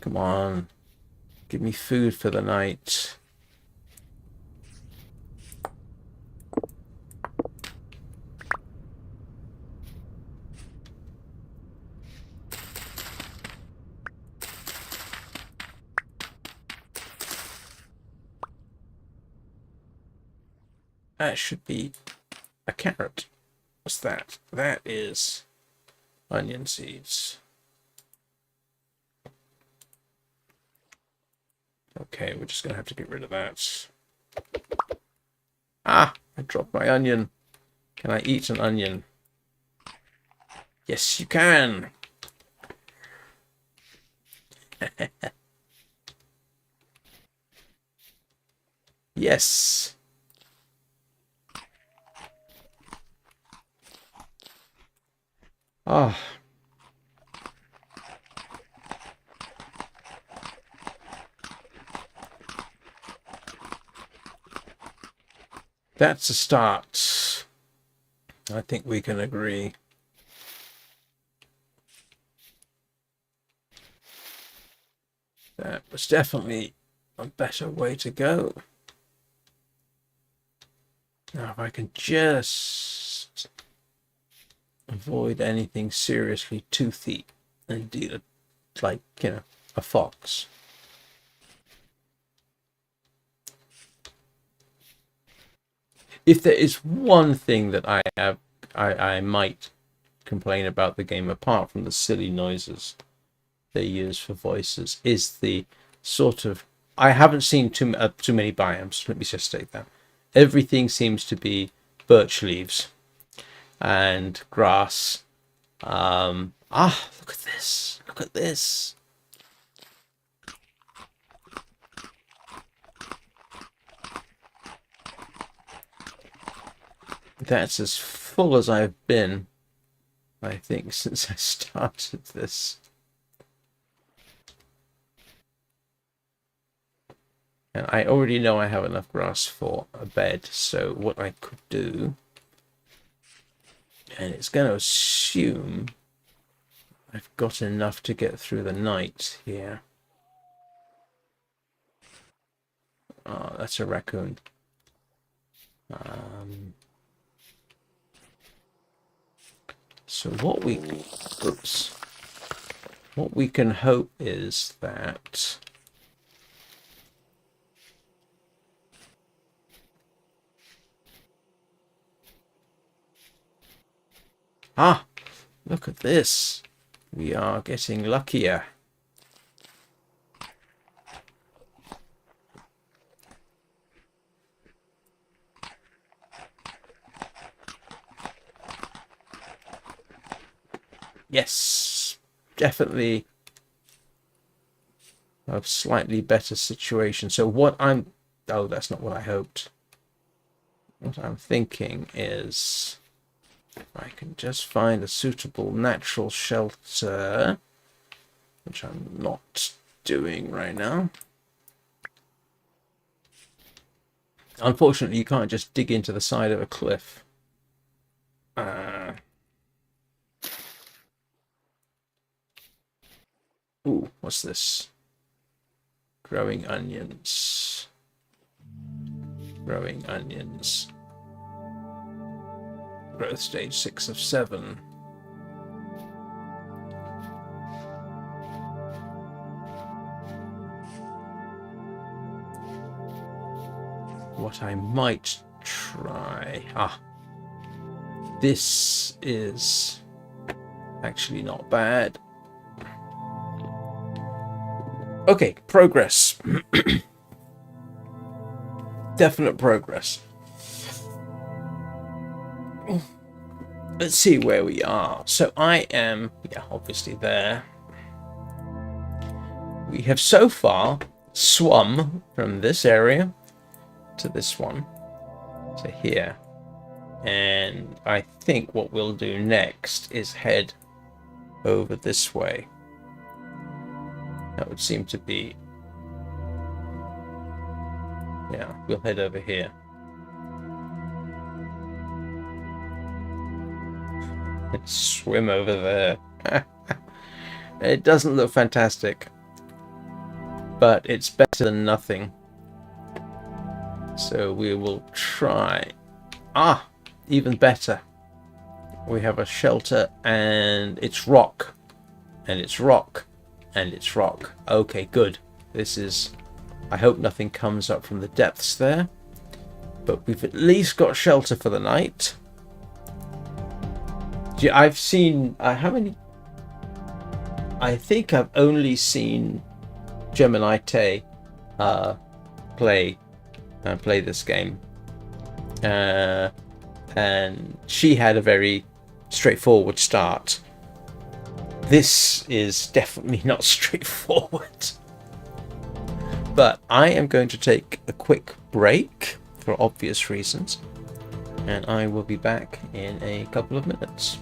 A: come on, give me food for the night. That should be a carrot. What's that? That is onion seeds. Okay, we're just going to have to get rid of that. Ah, I dropped my onion. Can I eat an onion? Yes, you can. Yes. Ah. That's a start. I think we can agree. That was definitely a better way to go. Now, if I can just avoid anything seriously toothy and deal it like, you know, a fox. If there is one thing that I might complain about the game, apart from the silly noises they use for voices, is the sort of, I haven't seen too many biomes. Let me just state that everything seems to be birch leaves and grass. Look at this! Look at this! That's as full as I've been, I think, since I started this. And I already know I have enough grass for a bed, so what I could do, and it's going to assume I've got enough to get through the night here. Oh, that's a raccoon. So what we can hope is that look at this. We are getting luckier. Yes, definitely a slightly better situation. So what I'm... Oh, that's not what I hoped. What I'm thinking is, if I can just find a suitable natural shelter, which I'm not doing right now. Unfortunately, you can't just dig into the side of a cliff. Ooh, what's this? Growing onions. Growing onions. Growth stage 6 of 7. What I might try... this is actually not bad. Okay, progress. Definite progress. Let's see where we are. So I am, obviously there. We have so far swum from this area to this one to here. And I think what we'll do next is head over this way. That would seem to be... Yeah, we'll head over here. Swim over there. It doesn't look fantastic, but it's better than nothing. So we will try. Even better. We have a shelter, and it's rock, and it's rock, and it's rock. Okay, good. This is... I hope nothing comes up from the depths there, but we've at least got shelter for the night. I've seen... how many... I think I've only seen Gemini Tay play this game. And she had a very straightforward start. This is definitely not straightforward. But I am going to take a quick break for obvious reasons, and I will be back in a couple of minutes.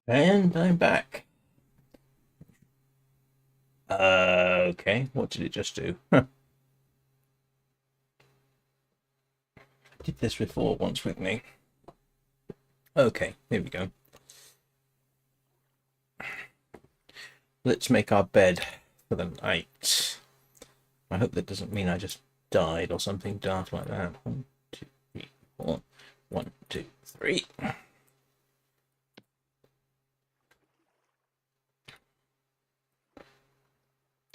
A: And I'm back. Okay, what did it just do? I did this before once with me. Okay, here we go. Let's make our bed for the night. I hope that doesn't mean I just died or something daft like that. 1, 2, 3, 4. 1, 2, 3.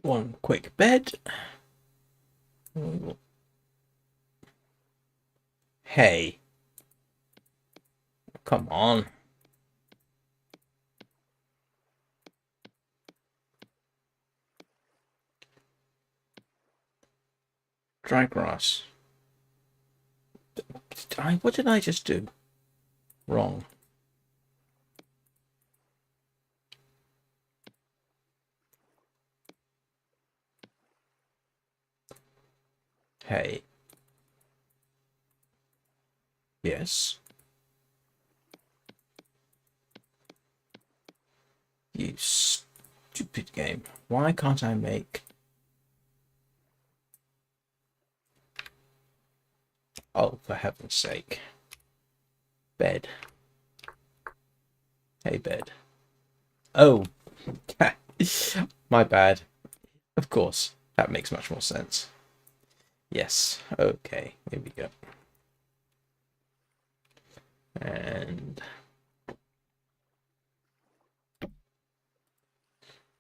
A: One quick bed. Hey. Come on. Dry grass. What did I just do? Wrong. Hey. Yes. You stupid game. Why can't I make... Oh, for heaven's sake. Bed. Hey, bed. Oh. My bad. Of course. That makes much more sense. Yes. Okay. Here we go. And...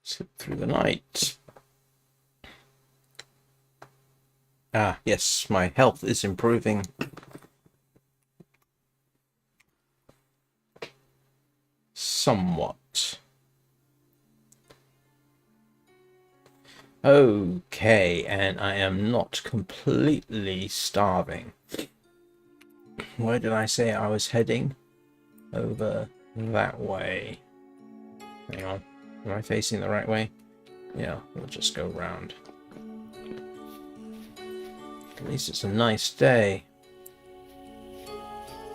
A: slip through the night. Ah, yes. My health is improving. Somewhat. Okay, and I am not completely starving. Where did I say I was heading? Over that way. Hang on. Am I facing the right way? Yeah, we'll just go round. At least it's a nice day.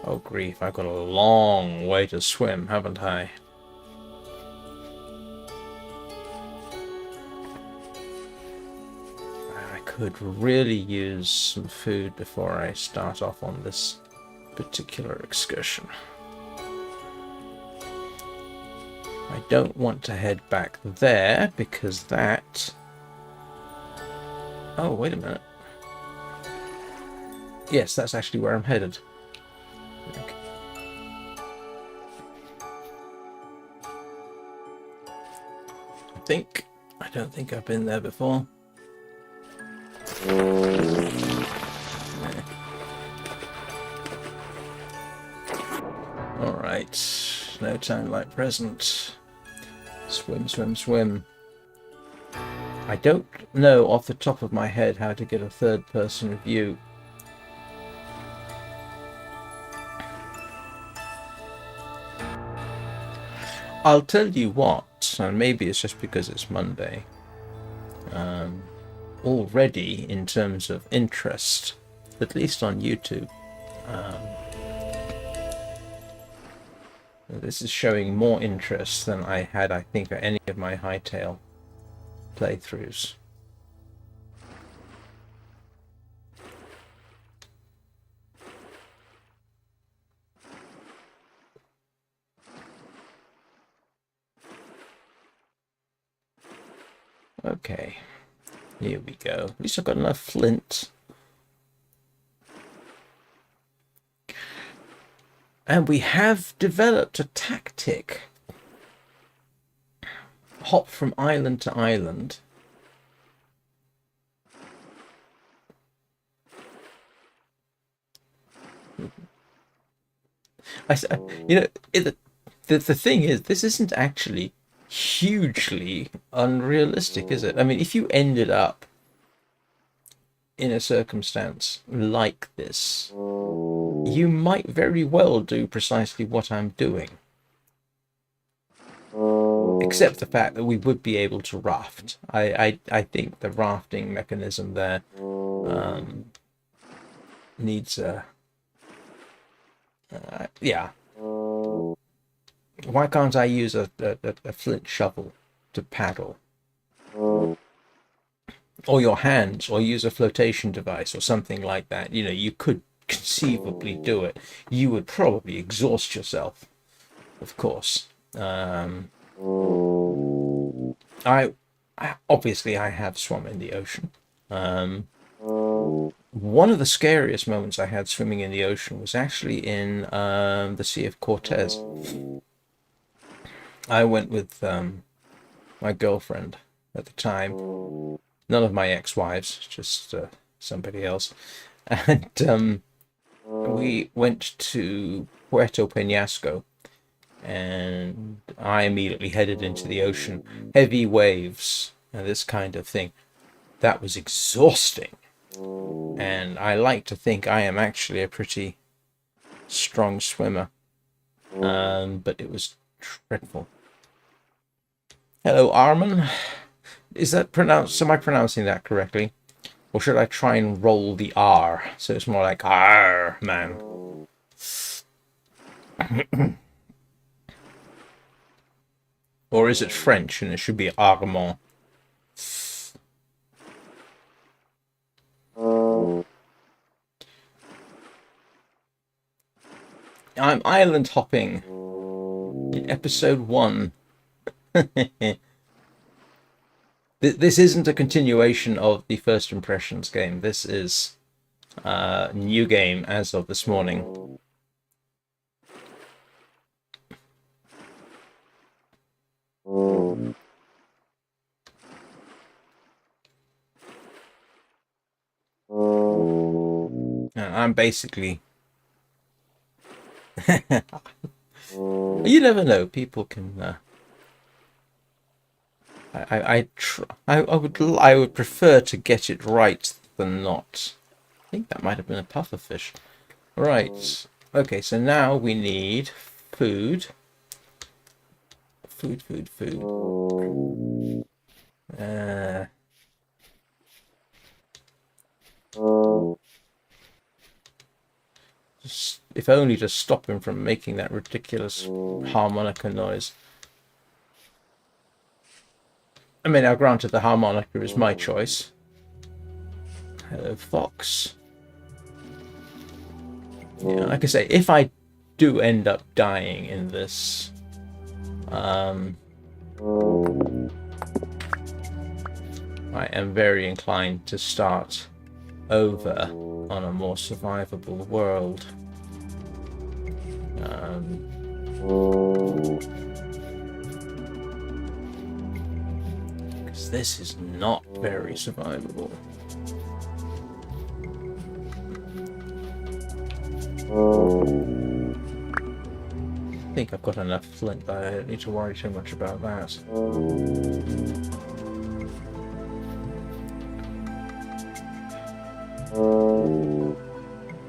A: Oh grief, I've got a long way to swim, haven't I? I could really use some food before I start off on this particular excursion. I don't want to head back there because that... Oh, wait a minute. Yes, that's actually where I'm headed. Okay. I don't think I've been there before. Alright, no time like present. Swim, swim, swim. I don't know off the top of my head how to get a third-person view. I'll tell you what, and maybe it's just because it's Monday, already in terms of interest, at least on YouTube, this is showing more interest than I had, I think, at any of my Hightail playthroughs. Okay, here we go. At least I've got enough flint. And we have developed a tactic. Hop from island to island. The thing is, this isn't actually hugely unrealistic, is it? I mean, if you ended up in a circumstance like this, you might very well do precisely what I'm doing. Except the fact that we would be able to raft. I think the rafting mechanism there needs a... yeah. Why can't I use a flint shovel to paddle? Or your hands, or use a flotation device or something like that. You know, you could conceivably do it. You would probably exhaust yourself, of course. I obviously I have swum in the ocean. One of the scariest moments I had swimming in the ocean was actually in the Sea of Cortez. I went with my girlfriend at the time. None of my ex-wives, just somebody else. And we went to Puerto Penasco, and I immediately headed into the ocean. Heavy waves and this kind of thing. That was exhausting. And I like to think I am actually a pretty strong swimmer. But it was dreadful. Hello, Armin. Is that pronounced? Am I pronouncing that correctly? Or should I try and roll the R so it's more like R, man? Or is it French and it should be Armand? I'm island hopping in episode 1. This isn't a continuation of the First Impressions game. This is a new game as of this morning. I'm basically... You never know. People can... I would prefer to get it right than not. I think that might have been a pufferfish. Right. Okay, so now we need food. Food. Just, if only to stop him from making that ridiculous harmonica noise. I mean, now granted, the harmonica is my choice. Hello, fox. Yeah, like I say, if I do end up dying in this, I am very inclined to start over on a more survivable world. Because this is not very survivable. I think I've got enough flint, but I don't need to worry too much about that.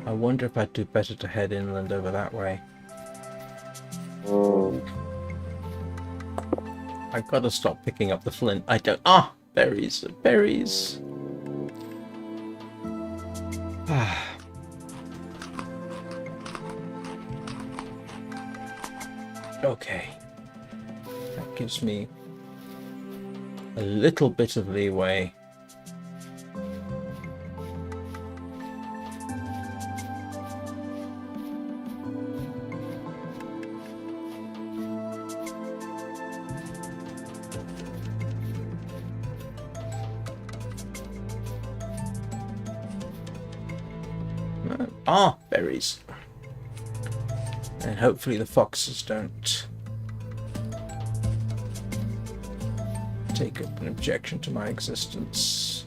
A: I wonder if I'd do better to head inland over that way. I've got to stop picking up the flint. I don't... Ah! Berries! Berries! Okay. That gives me a little bit of leeway. Ah, berries. And hopefully the foxes don't take up an objection to my existence.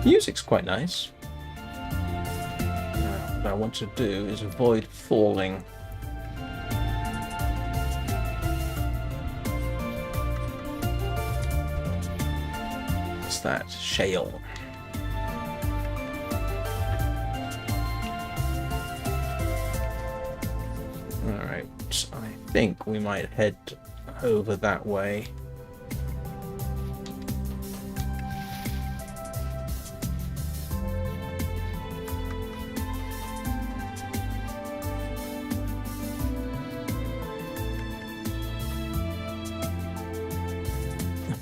A: Music's quite nice. What I want to do is avoid falling. What's that? Shale. Alright, I think we might head over that way.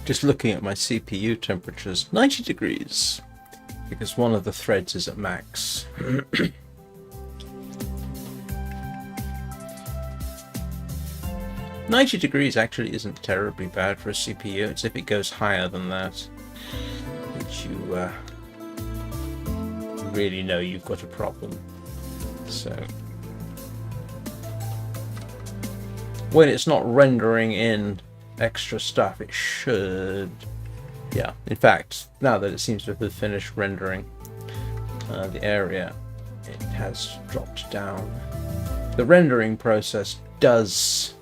A: Just looking at my CPU temperatures, 90 degrees, because one of the threads is at max. 90 degrees actually isn't terribly bad for a CPU. It's if it goes higher than that, which you really know you've got a problem. So when it's not rendering in extra stuff, it should, yeah, in fact, now that it seems to have finished rendering the area, it has dropped down. The rendering process does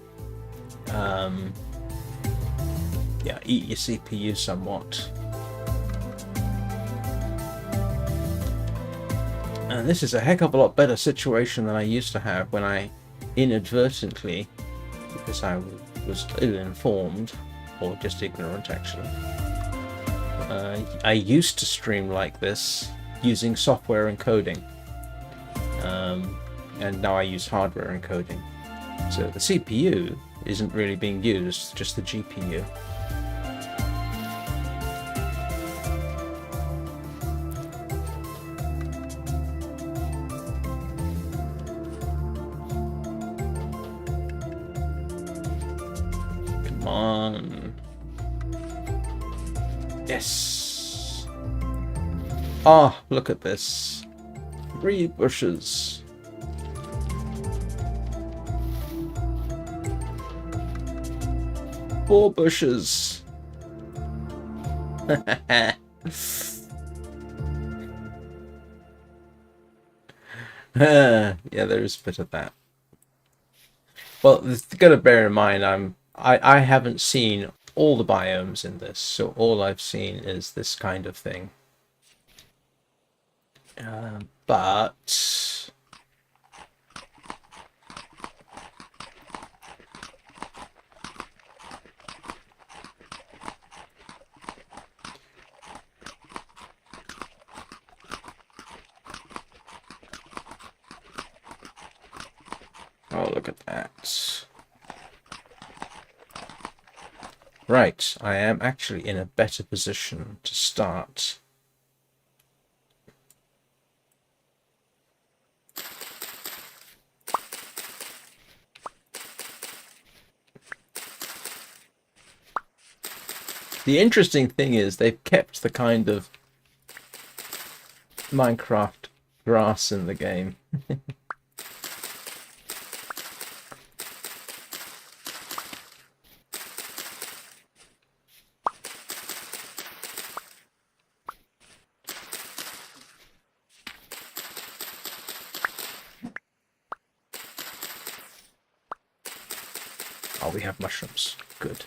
A: eat your CPU somewhat, and this is a heck of a lot better situation than I used to have when I inadvertently, because I was ill-informed, or just ignorant actually, I used to stream like this using software encoding, and now I use hardware encoding, so the CPU isn't really being used, just the GPU. Come on. Yes. Ah, look at this. 3 bushes. 4 bushes. Yeah, there is a bit of that. Well, you've got to bear in mind, I haven't seen all the biomes in this, so all I've seen is this kind of thing. But oh, look at that. Right, I am actually in a better position to start. The interesting thing is they've kept the kind of Minecraft grass in the game. Oh, we have mushrooms. Good.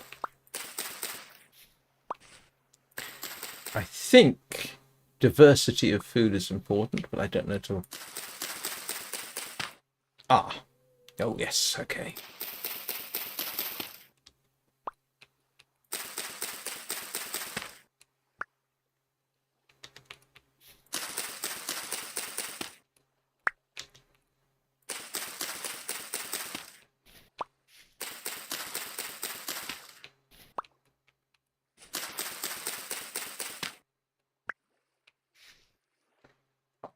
A: I think diversity of food is important, but I don't know till... Ah. Oh, yes. Okay.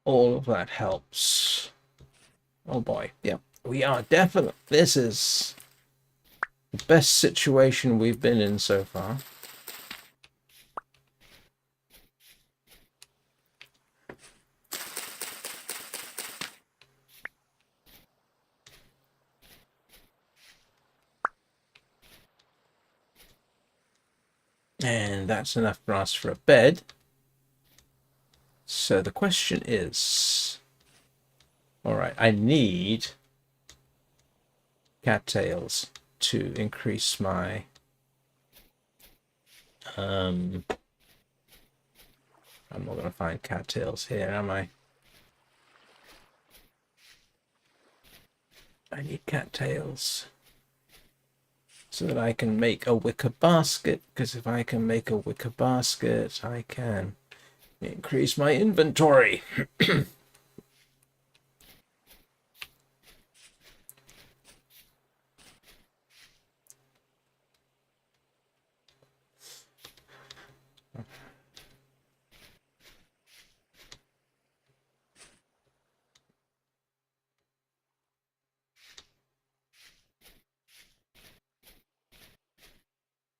A: All of that helps. Oh boy, yeah, we are definitely, this is the best situation we've been in so far. And that's enough grass for a bed. So the question is, all right, I need cattails to increase my I'm not going to find cattails here, am I? I need cattails. so that I can make a wicker basket, because if I can make a wicker basket, I can increase my inventory.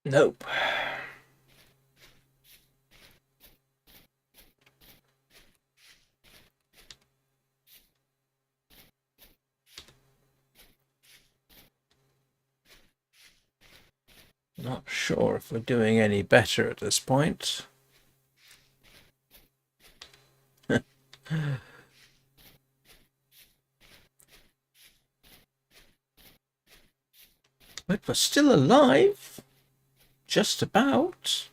A: Nope. Not sure if we're doing any better at this point. But we're still alive. Just about.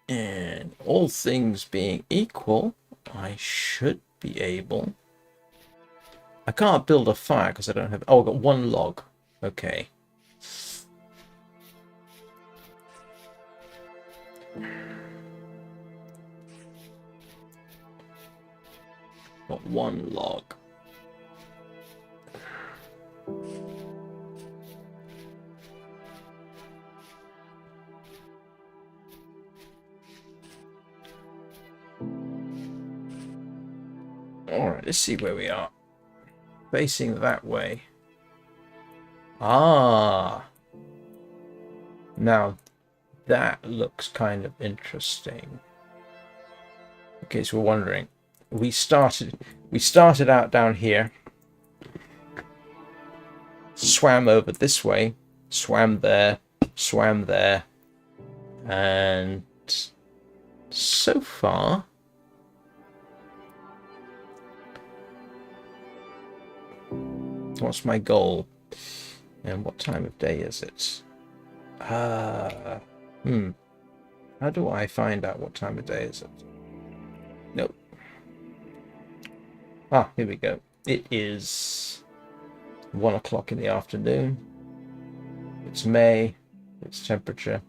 A: And all things being equal, I should be able... I can't build a fire because I don't have... Oh, I've got one log. Okay. Got one log. Alright, let's see where we are. Facing that way. Ah! Now, that looks kind of interesting. Okay, so we're wondering. We started out down here. Swam over this way. Swam there. Swam there. And so far... What's my goal? And what time of day is it? How do I find out what time of day is it? Nope. Ah, here we go. It is 1 o'clock in the afternoon. It's May. It's temperature.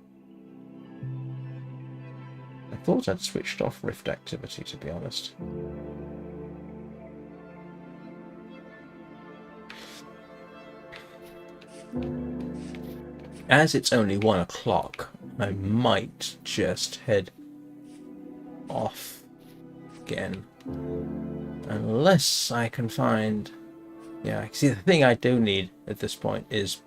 A: I thought I'd switched off rift activity, to be honest. As it's only 1 o'clock, I might just head off again. Unless I can find... Yeah, see, the thing I do need at this point is...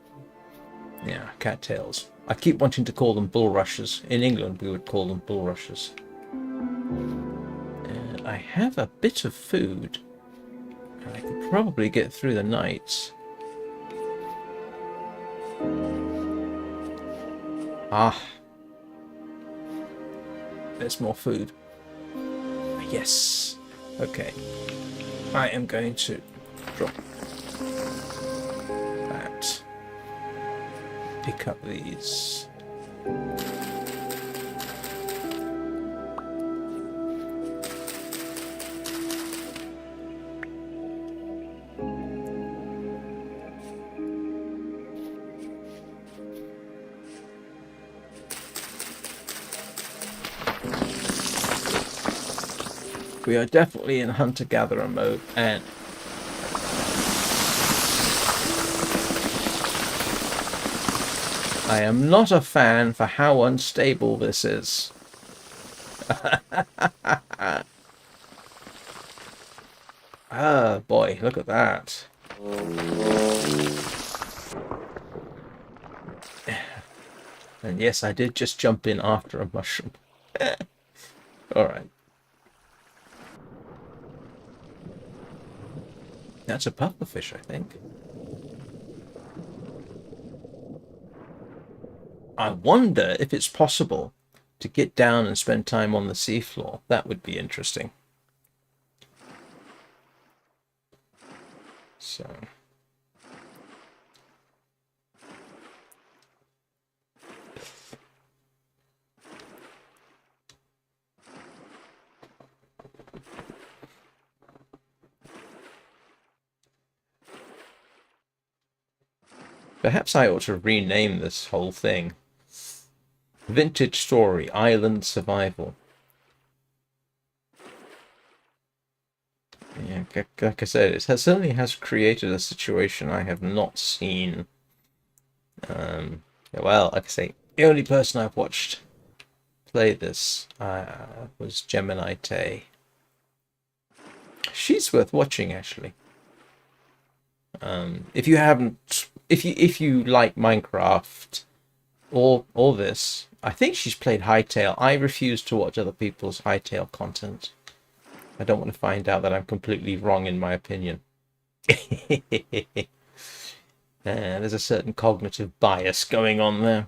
A: Yeah, cattails. I keep wanting to call them bulrushes. In England, we would call them bulrushes. And I have a bit of food. And I could probably get through the night. Ah. There's more food. Yes. Okay. I am going to drop that. Pick up these. We are definitely in hunter-gatherer mode, and I am not a fan for how unstable this is. Ah, boy, look at that. And yes, I did just jump in after a mushroom. Alright. That's a pufferfish, I think. I wonder if it's possible to get down and spend time on the seafloor. That would be interesting. So... Perhaps I ought to rename this whole thing. Vintage Story, Island Survival. Yeah, like I said, it certainly has created a situation I have not seen. Well, like I say, the only person I've watched play this was Gemini Tay. She's worth watching, actually. If you haven't, if you like Minecraft or this, I think she's played Hytale. I refuse to watch other people's Hytale content. I don't want to find out that I'm completely wrong in my opinion. There's a certain cognitive bias going on there.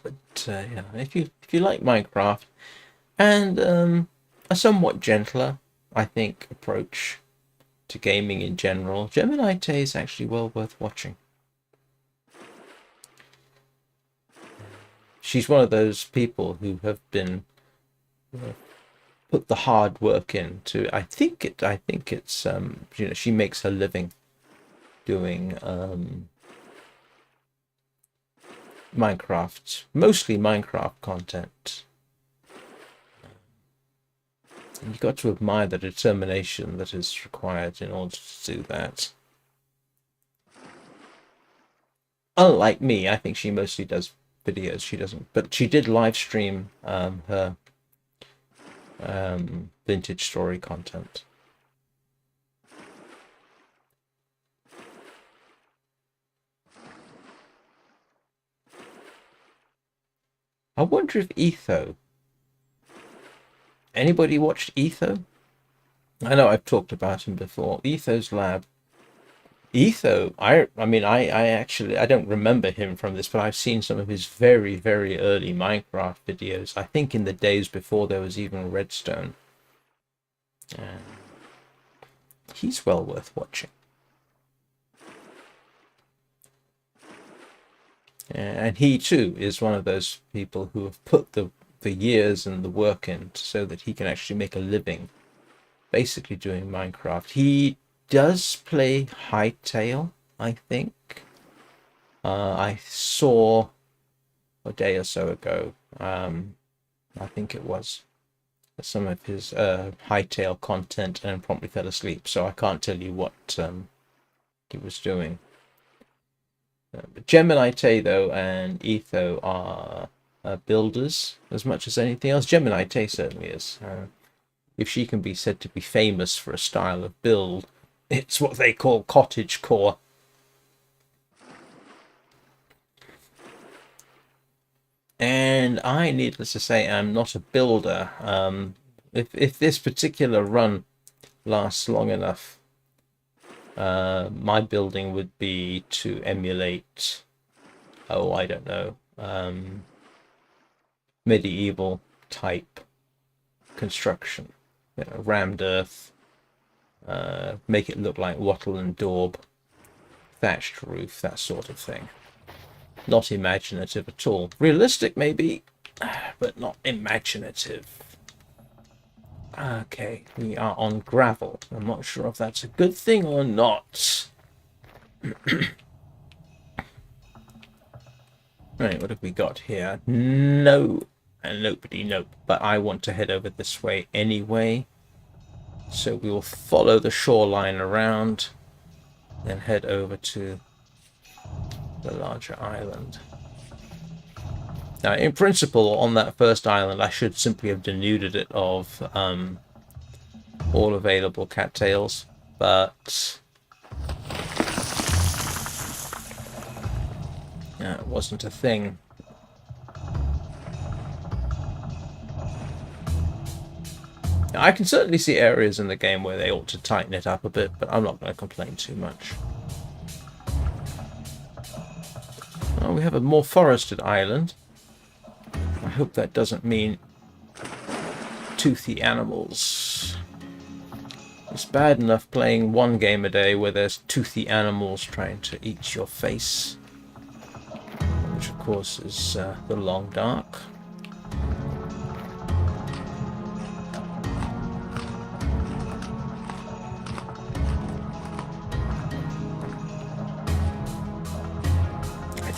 A: But yeah, if you like Minecraft and a somewhat gentler, I think, approach to gaming in general, Gemini Tay is actually well worth watching. She's one of those people who have been put the hard work into. I think it's you know, she makes her living doing Minecraft, mostly Minecraft content. You've got to admire the determination that is required in order to do that. Unlike me, I think she mostly does videos. She doesn't, but she did live stream her vintage story content. I wonder if Etho. Anybody watched Etho? I know I've talked about him before. Etho's Lab. Etho, I mean, I actually, I don't remember him from this, but I've seen some of his very, very early Minecraft videos. I think in the days before there was even Redstone. He's well worth watching. And he too is one of those people who have put the years and the work in so that he can actually make a living basically doing Minecraft. He does play Hytale, I think. I saw a day or so ago, I think it was, some of his Hytale content and promptly fell asleep, so I can't tell you what he was doing. But Gemini Tay, though, and Etho are builders as much as anything else. Gemini Tay certainly is. If she can be said to be famous for a style of build, it's what they call cottage core. And I, needless to say, am not a builder. If this particular run lasts long enough, my building would be to emulate, I don't know, medieval type construction. You know, rammed earth, make it look like wattle and daub, thatched roof, that sort of thing. Not imaginative at all. Realistic maybe, but not imaginative. Okay, we are on gravel. I'm not sure if that's a good thing or not. Right, what have we got here? No, and nobody, nope. But I want to head over this way anyway. So we will follow the shoreline around, then head over to the larger island. Now, in principle, on that first island, I should simply have denuded it of all available cattails, but yeah, it wasn't a thing. Now, I can certainly see areas in the game where they ought to tighten it up a bit, but I'm not going to complain too much. Oh, we have a more forested island. I hope that doesn't mean toothy animals. It's bad enough playing one game a day where there's toothy animals trying to eat your face, which of course is the Long Dark.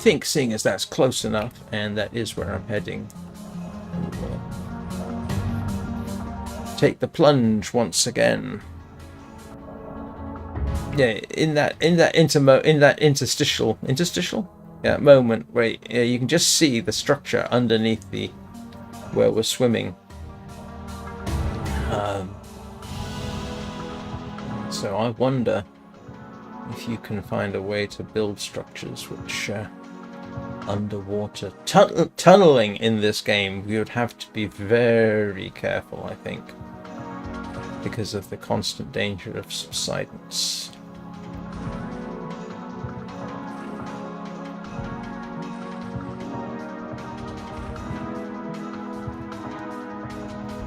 A: think, seeing as that's close enough, and that is where I'm heading, take the plunge once again. Yeah, in that interstitial moment where you can just see the structure underneath the where we're swimming. So I wonder if you can find a way to build structures which underwater tunneling in this game, we would have to be very careful, I think, because of the constant danger of subsidence.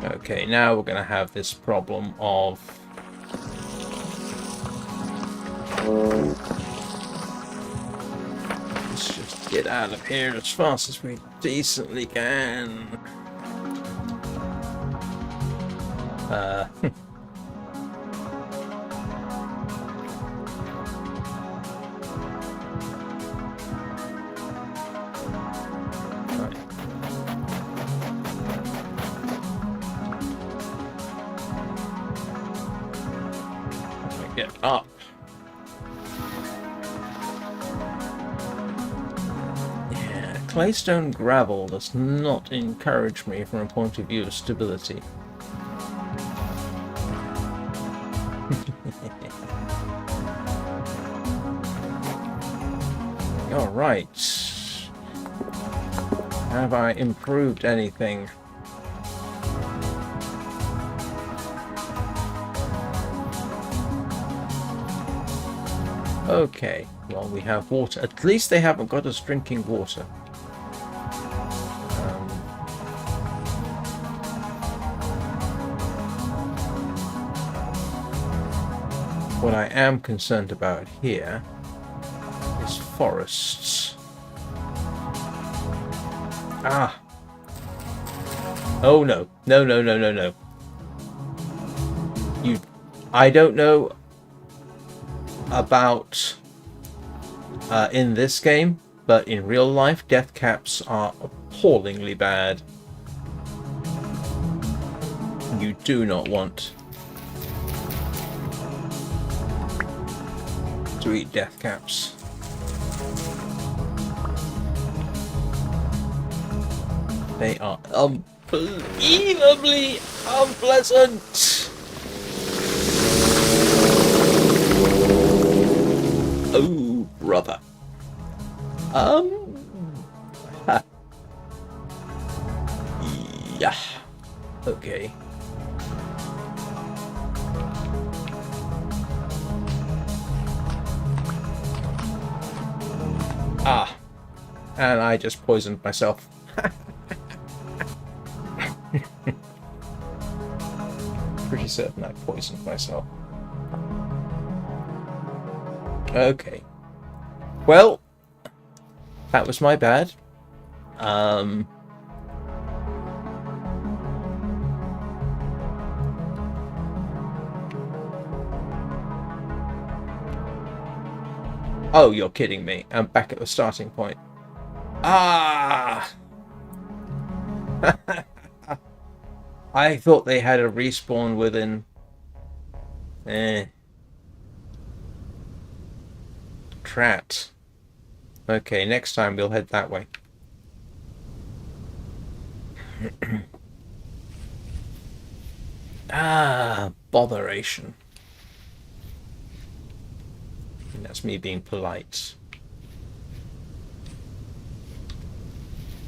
A: Okay, now we're going to have this problem of let's just get out of here as fast as we decently can. Get up. Yeah, claystone gravel does not encourage me from a point of view of stability. All right. Have I improved anything? Okay, well, we have water. At least they haven't got us drinking water. What I am concerned about here is forests. Ah! Oh no. No, no, no, no, no. I don't know about in this game, but in real life, death caps are appallingly bad. You do not want to eat death caps. They are unbelievably unpleasant. Oh, brother. Yeah. Okay. Ah. And I just poisoned myself. Pretty certain I poisoned myself. Okay. Well, that was my bad. Oh, you're kidding me. I'm back at the starting point. Ah! I thought they had a respawn within... Trat. Okay, next time we'll head that way. Ah, botheration. And that's me being polite.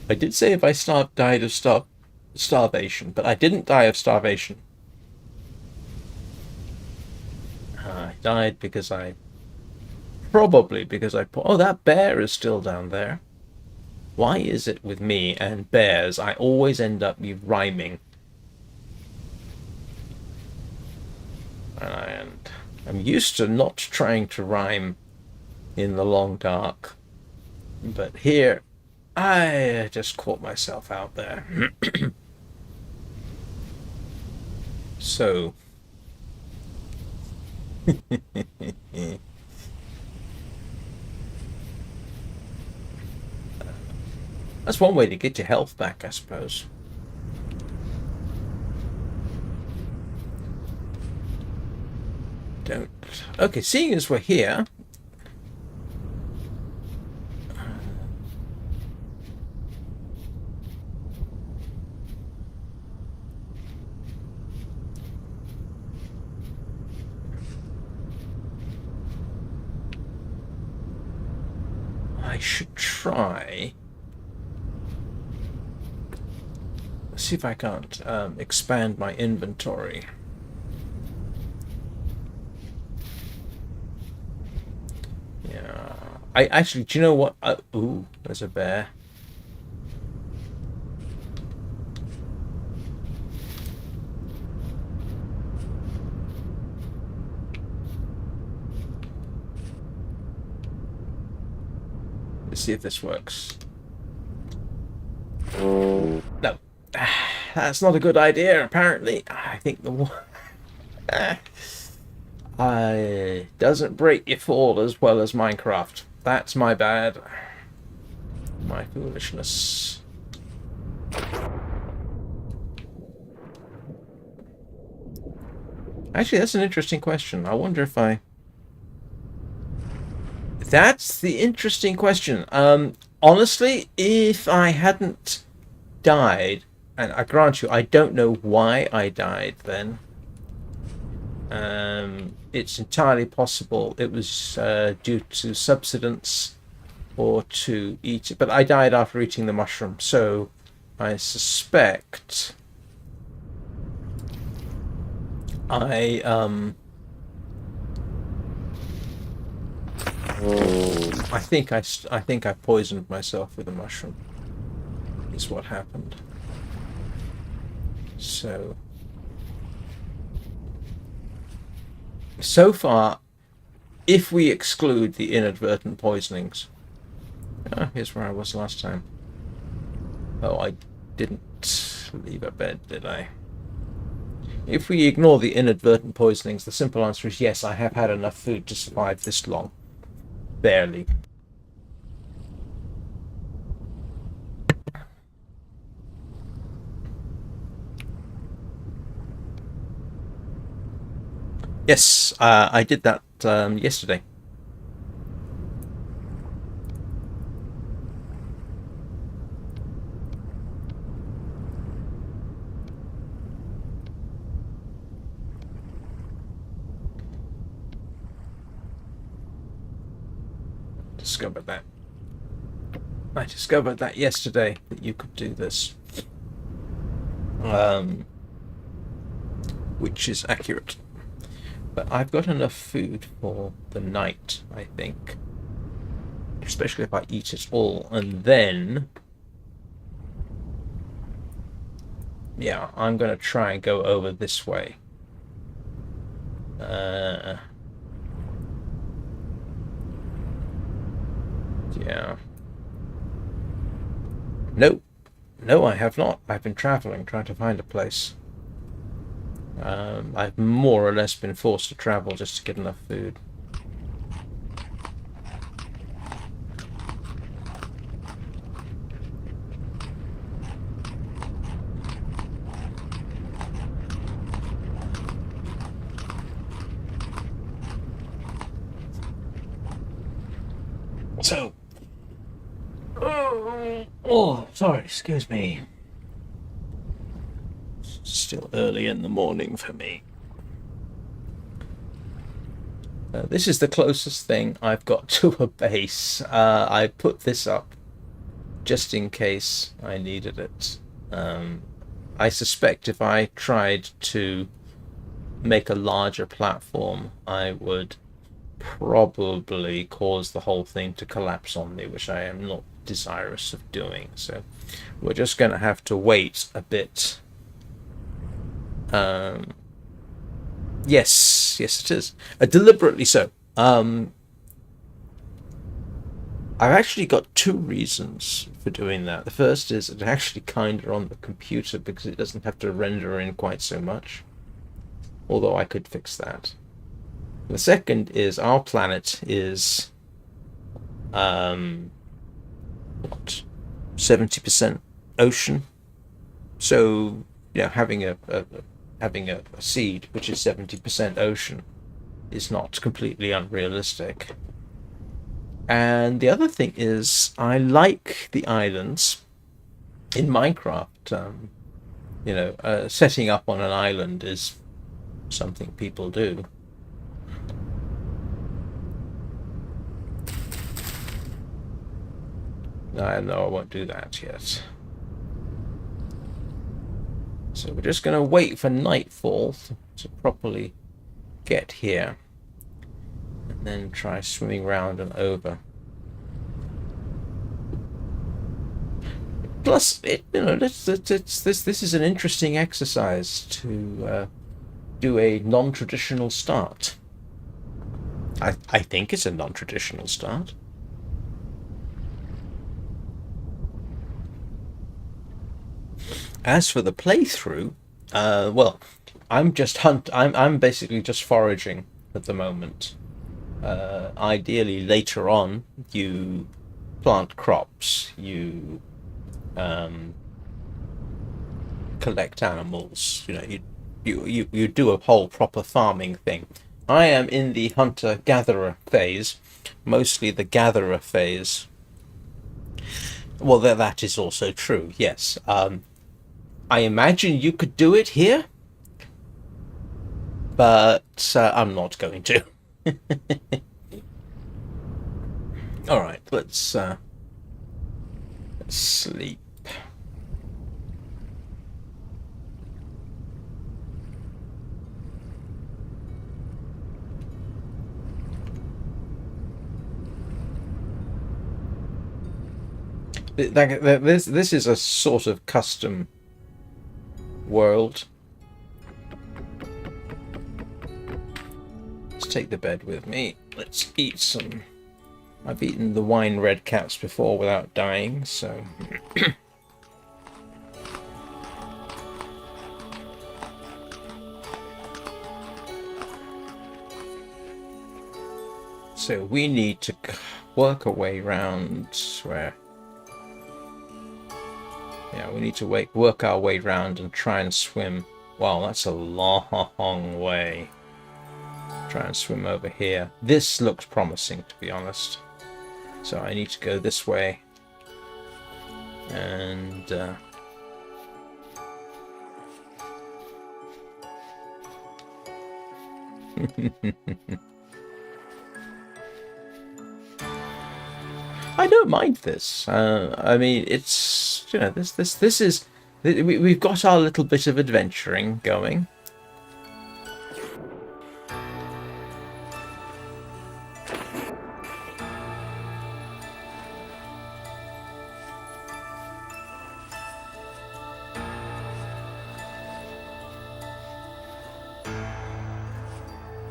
A: I did say if I died of starvation, but I didn't die of starvation. I died because I... Probably because I... Oh, that bear is still down there. Why is it with me and bears I always end up rhyming? And I'm used to not trying to rhyme in the long dark. But here, I just caught myself out there. So... That's one way to get your health back, I suppose. Don't. Okay, seeing as we're here. I should try. Let's see if I can't expand my inventory. Yeah. I actually, do you know what? Ooh, there's a bear. Let's see if this works. No. That's not a good idea, apparently. I think the doesn't break your fall as well as Minecraft. That's my bad. My foolishness. Actually, that's an interesting question. I wonder if I... That's the interesting question. Honestly, if I hadn't died, and I grant you, I don't know why I died then. It's entirely possible it was due to subsidence or to eat it, but I died after eating the mushroom, so I suspect I think I poisoned myself with a mushroom. Is what happened. So far, if we exclude the inadvertent poisonings, here's where I was last time. Oh, I didn't leave a bed, did I? If we ignore the inadvertent poisonings, the simple answer is yes, I have had enough food to survive this long. Barely. Yes, I did that yesterday. Discovered that. I discovered that yesterday, that you could do this. Which is accurate. But I've got enough food for the night, I think. Especially if I eat it all. And then... yeah, I'm going to try and go over this way. Yeah. No. No, I have not. I've been traveling, trying to find a place. I've more or less been forced to travel just to get enough food. So, oh, sorry, excuse me. Still early in the morning for me. This is the closest thing I've got to a base. I put this up just in case I needed it. I suspect if I tried to make a larger platform, I would probably cause the whole thing to collapse on me, which I am not desirous of doing. So we're just going to have to wait a bit. Yes, it is. Deliberately so. I've actually got two reasons for doing that. The first is it's actually kinder on the computer because it doesn't have to render in quite so much. Although I could fix that. The second is our planet is what? 70% ocean. So, having a seed which is 70% ocean is not completely unrealistic. And the other thing is, I like the islands in Minecraft. Setting up on an island is something people do. No, I won't do that yet. So we're just going to wait for nightfall to properly get here, and then try swimming round and over. Plus, this is an interesting exercise to do a non-traditional start. I think it's a non-traditional start. As for the playthrough, well, I'm basically just foraging at the moment. Ideally, later on, you plant crops, you collect animals. You do a whole proper farming thing. I am in the hunter-gatherer phase, mostly the gatherer phase. Well, that is also true. Yes. I imagine you could do it here, but I'm not going to. All right, let's sleep. This is a sort of custom world. Let's take the bed with me. Let's eat some. I've eaten the wine red caps before without dying, so. So we need to work our way around where. Yeah, we need to work our way around and try and swim. Wow, that's a long way. Try and swim over here. This looks promising, to be honest. So I need to go this way. And I don't mind this. I mean, it's this is we've got our little bit of adventuring going.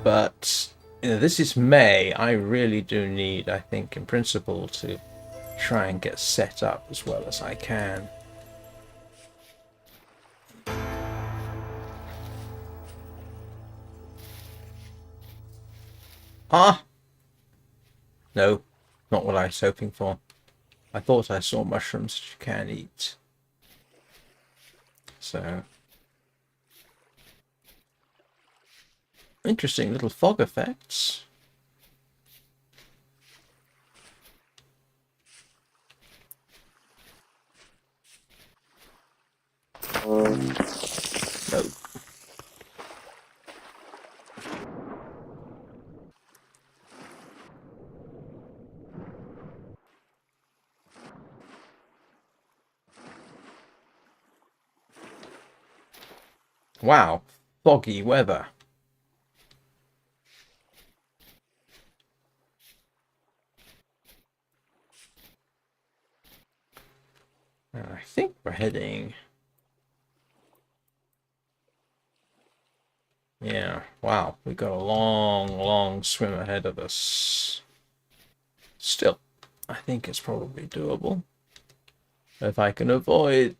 A: But this is May. I really do need, I think, in principle, to try and get set up as well as I can. Ah! No, not what I was hoping for. I thought I saw mushrooms that you can eat. So... interesting little fog effects. No. Wow, foggy weather. I think we're heading... yeah, wow, we've got a long swim ahead of us. Still, I think it's probably doable. If I can avoid...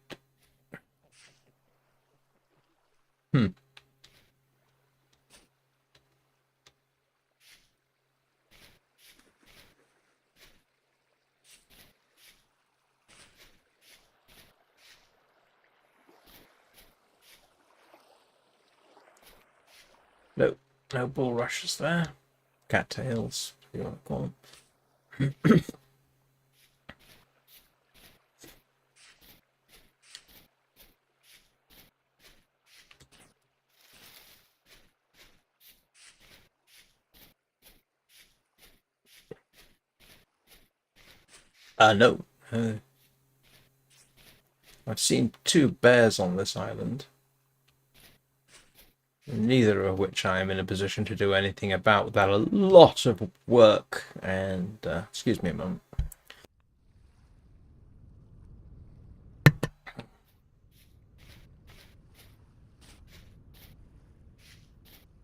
A: No, no bulrushes there. Cattails, if you want to call them. No. I've seen 2 bears on this island, neither of which I am in a position to do anything about without a lot of work and, excuse me a moment.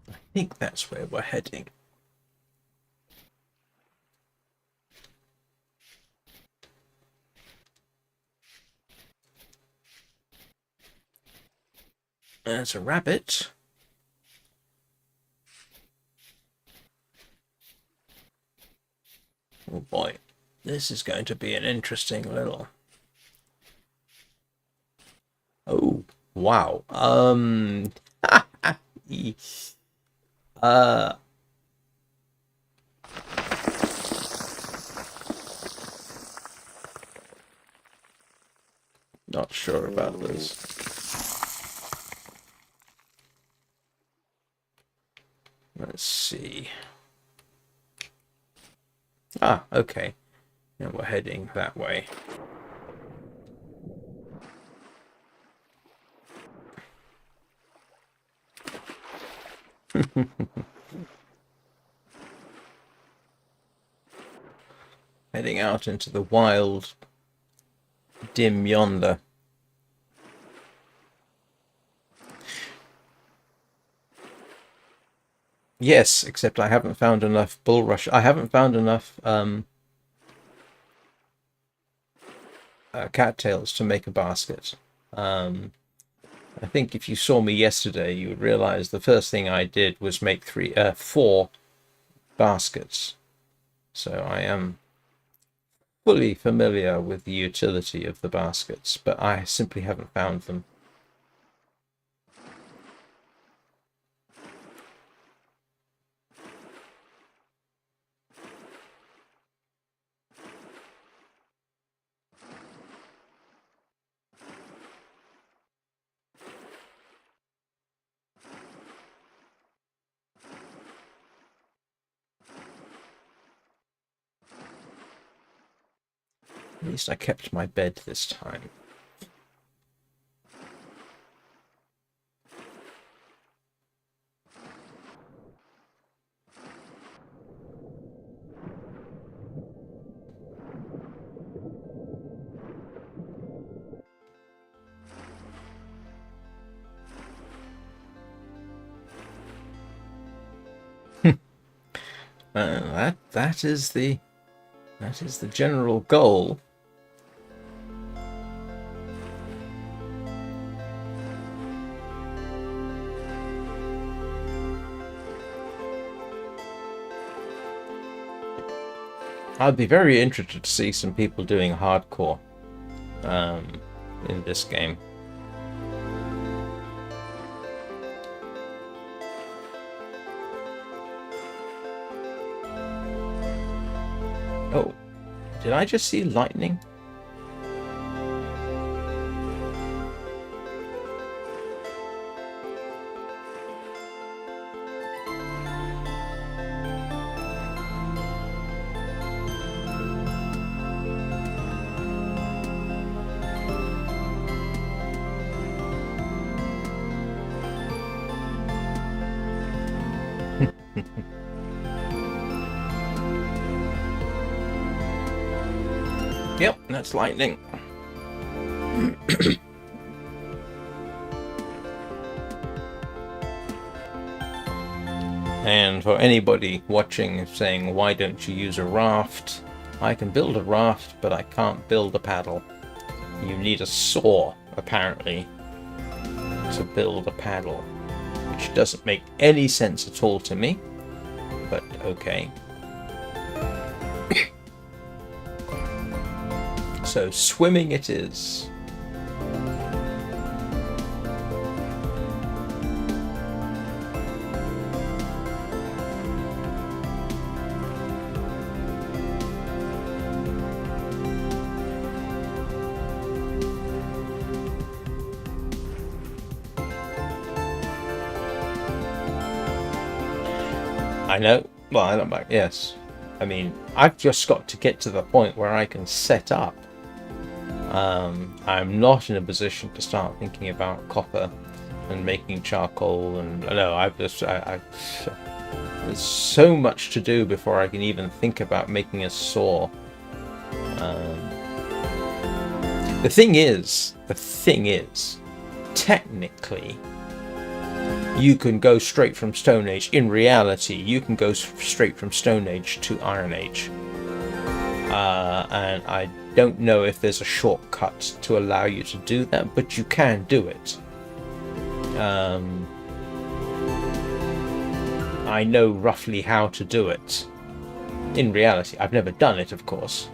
A: I think that's where we're heading. There's a rabbit. Oh boy, this is going to be an interesting little... Oh, wow. Not sure about this. Let's see. Ah, okay. And we're heading that way. Heading out into the wild, dim yonder. Yes, except I haven't found enough bulrush. I haven't found enough cattails to make a basket. I think if you saw me yesterday, you would realize the first thing I did was make 4 baskets. So I am fully familiar with the utility of the baskets, but I simply haven't found them. At least I kept my bed this time. That is the general goal. I'd be very interested to see some people doing hardcore in this game. Oh, did I just see lightning? Yep, that's lightning. And for anybody watching saying, why don't you use a raft? I can build a raft, but I can't build a paddle. You need a saw, apparently, to build a paddle, which doesn't make any sense at all to me, but okay. So swimming it is. I know. Well, I don't back. Yes. I mean, I've just got to get to the point where I can set up. I'm not in a position to start thinking about copper and making charcoal, and I know there's so much to do before I can even think about making a saw. The thing is, technically, you can go straight from Stone Age. In reality, you can go straight from Stone Age to Iron Age. And I don't know if there's a shortcut to allow you to do that, but you can do it. I know roughly how to do it. In reality, I've never done it, of course.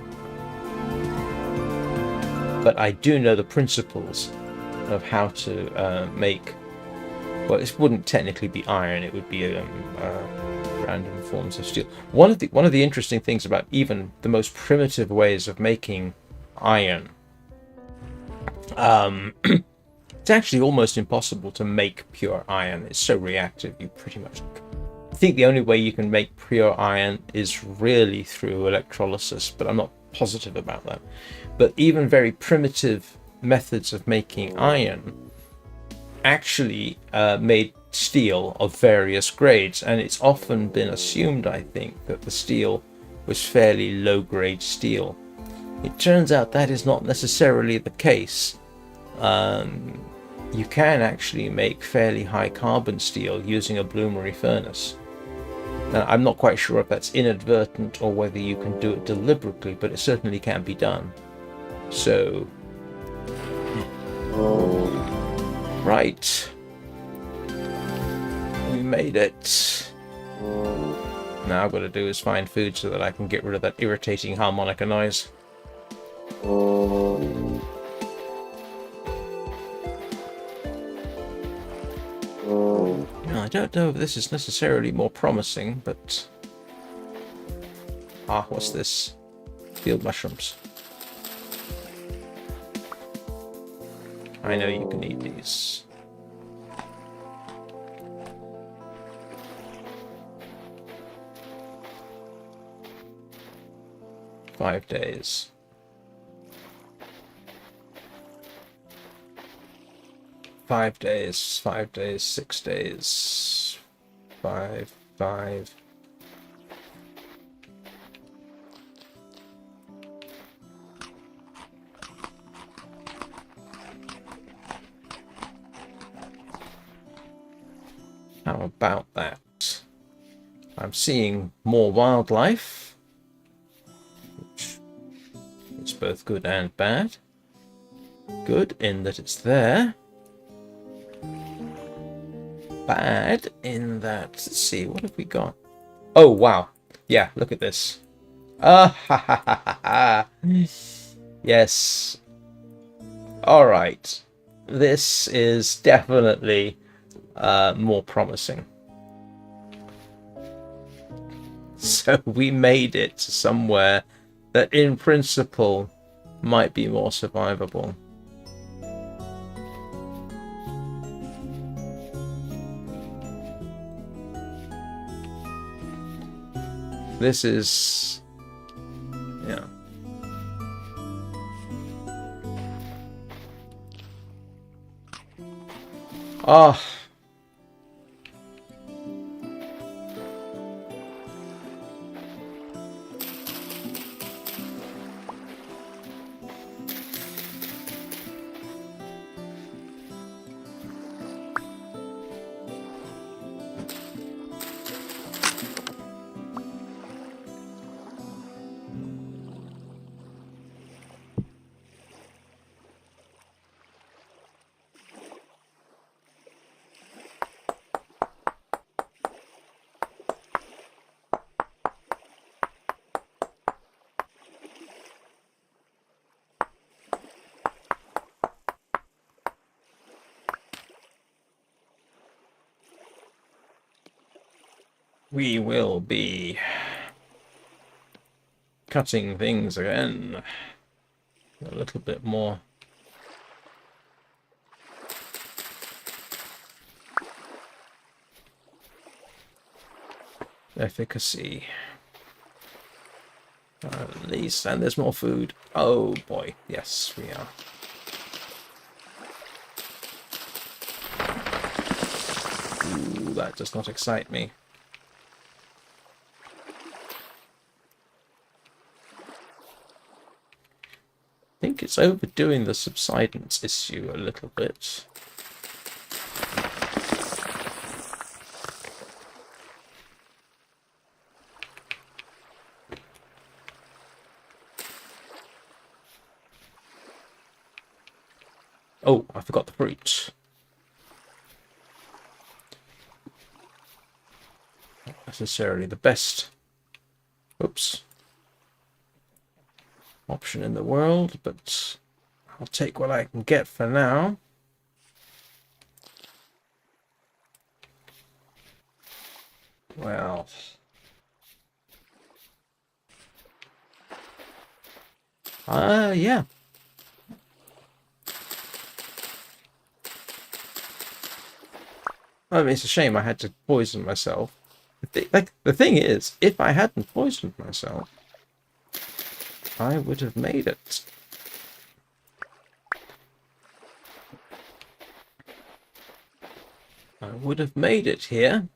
A: But I do know the principles of how to make... Well, it wouldn't technically be iron, it would be random forms of steel. One of the interesting things about even the most primitive ways of making iron, it's actually almost impossible to make pure iron. It's so reactive, you pretty much... I think the only way you can make pure iron is really through electrolysis, but I'm not positive about that. But even very primitive methods of making iron actually made steel of various grades, and it's often been assumed, I think, that the steel was fairly low-grade steel. It turns out that is not necessarily the case. You can actually make fairly high carbon steel using a bloomery furnace. Now, I'm not quite sure if that's inadvertent or whether you can do it deliberately, but it certainly can be done. So, right, we made it. Now I've got to do is find food so that I can get rid of that irritating harmonica noise. Now, I don't know if this is necessarily more promising, but... Ah, what's this? Field mushrooms. I know you can eat these. Five days. Five days, 6 days. Five. How about that? I'm seeing more wildlife, which is both good and bad. Good in that it's there. Bad in that, let's see, what have we got? Oh, wow. Yeah, look at this. Ah, ha, ha, ha, ha, ha. Yes. All right. This is definitely more promising. So we made it to somewhere that in principle might be more survivable. This is, yeah. Oh. We will be cutting things again a little bit more. efficacy. At least, and there's more food. Oh boy, yes, we are. Ooh, that does not excite me. I think it's overdoing the subsidence issue a little bit. Oh, I forgot the fruit. Not necessarily the best. Oops. Option in the world, but I'll take what I can get for now. Well, yeah. I mean, it's a shame I had to poison myself. The thing is, if I hadn't poisoned myself, I would have made it. I would have made it here.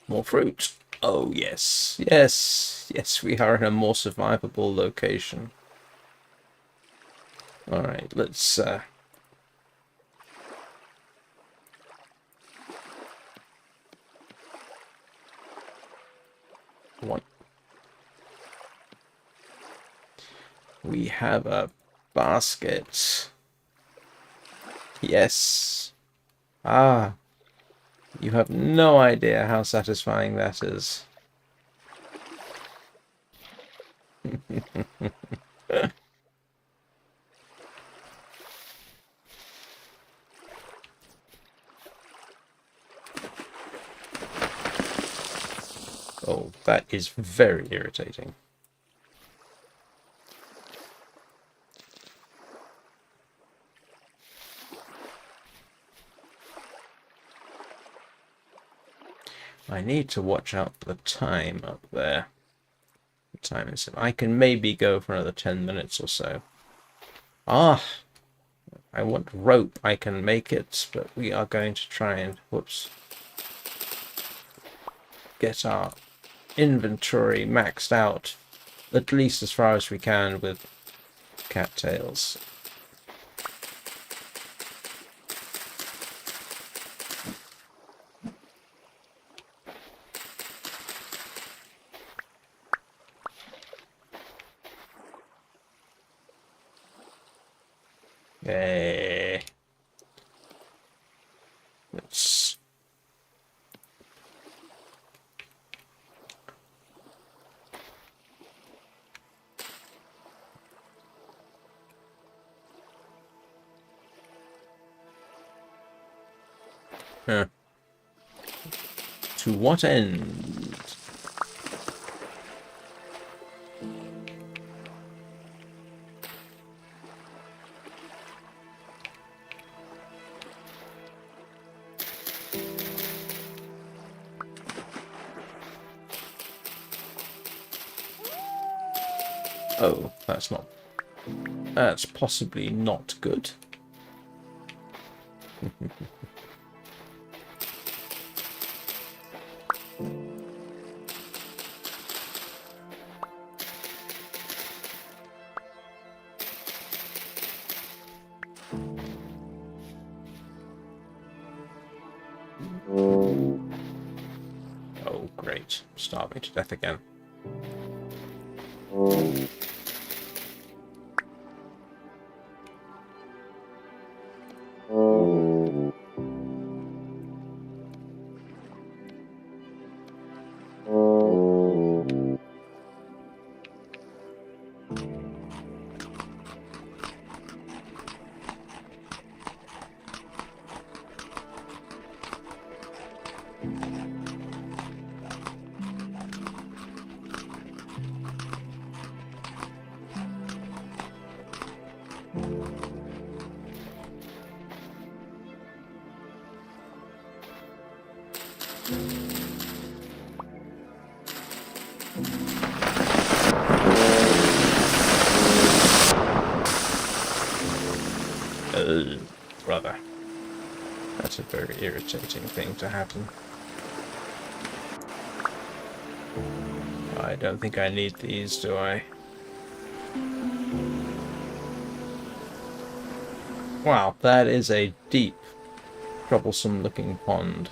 A: More fruit. Oh, yes. Yes. Yes, we are in a more survivable location. Alright, let's... One. We have a basket. Yes. Ah. You have no idea how satisfying that is. Oh, that is very irritating. I need to watch out for the time up there. The time is... I can maybe go for another 10 minutes or so. Ah! I want rope. I can make it, but we are going to try and... Whoops. Get our inventory maxed out, at least as far as we can with cattails. Yay. Let's... To what end? Oh, that's not... That's possibly not good. Oh, great. Starving to death again. Oh, brother. That's a very irritating thing to happen. I don't think I need these, do I? Wow, that is a deep, troublesome looking pond.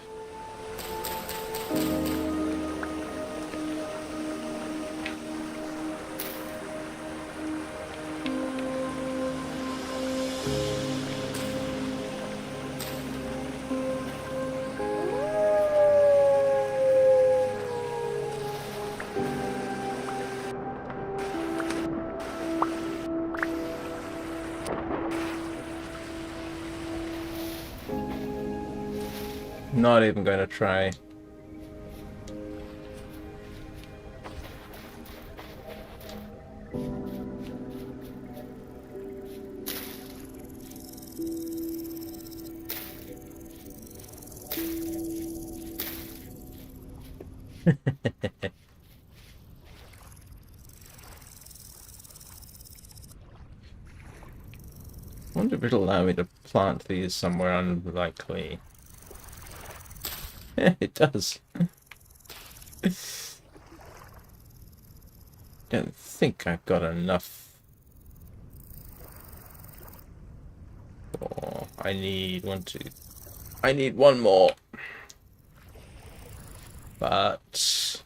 A: Not even going to try. I wonder if it'll allow me to plant these somewhere unlikely. It does. Don't think I've got enough. Oh, I need one, two. I need one more. But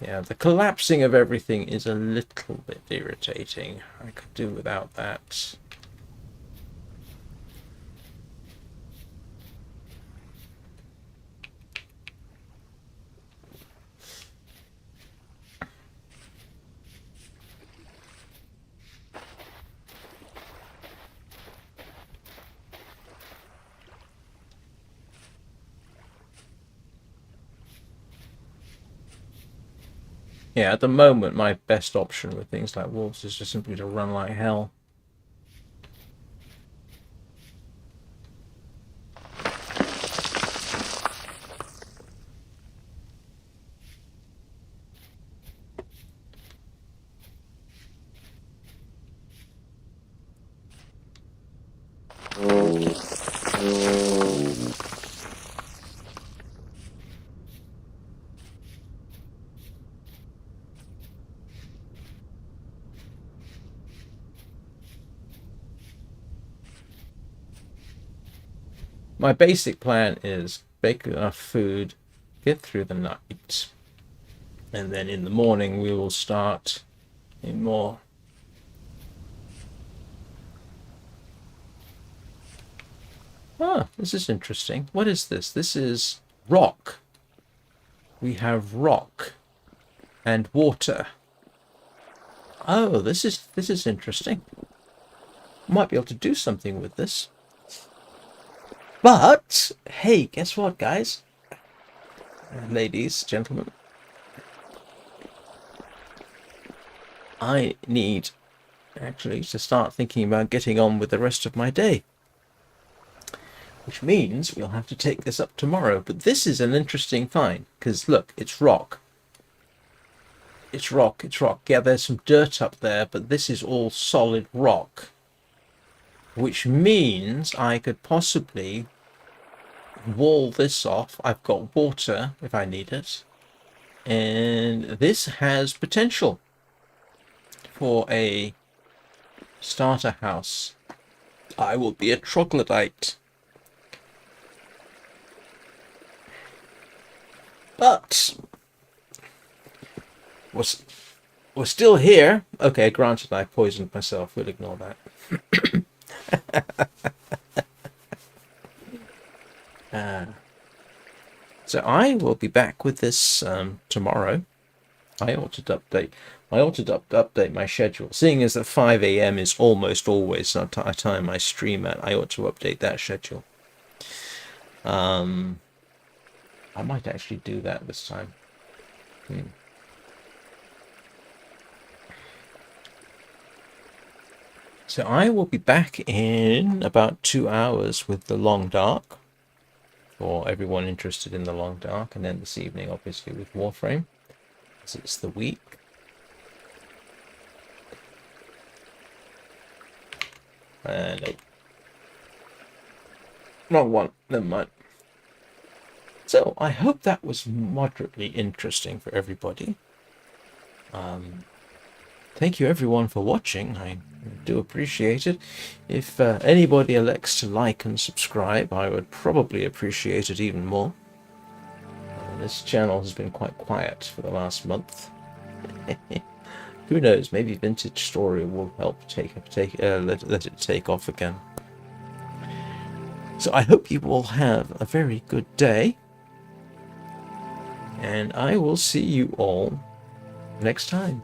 A: yeah, the collapsing of everything is a little bit irritating. I could do without that. Yeah, at the moment, my best option with things like wolves is just simply to run like hell. My basic plan is bake enough food, get through the night, and then in the morning we will start in more. Ah, this is interesting. What is this? This is rock. We have rock and water. Oh, this is interesting. Might be able to do something with this. But hey, guess what, guys? Ladies, gentlemen. I need actually to start thinking about getting on with the rest of my day. Which means we'll have to take this up tomorrow. But this is an interesting find, because look, it's rock. It's rock, it's rock. Yeah, there's some dirt up there, but this is all solid rock. Which means I could possibly wall this off. I've got water if I need it. And this has potential for a starter house. I will be a troglodyte. But we're still here. Okay, granted I poisoned myself. We'll ignore that. So I will be back with this tomorrow. I ought to update my schedule. Seeing as that 5 a.m. is almost always a time I stream at, I ought to update that schedule. I might actually do that this time. So I will be back in about 2 hours with the Long Dark, for everyone interested in the Long Dark, and then this evening, obviously, with Warframe, as it's the week. Nope. Wrong one. Never mind. So I hope that was moderately interesting for everybody. Thank you everyone for watching. I do appreciate it. If anybody elects to like and subscribe, I would probably appreciate it even more. This channel has been quite quiet for the last month. Who knows? Maybe Vintage Story will help let it take off again. So I hope you all have a very good day, and I will see you all next time.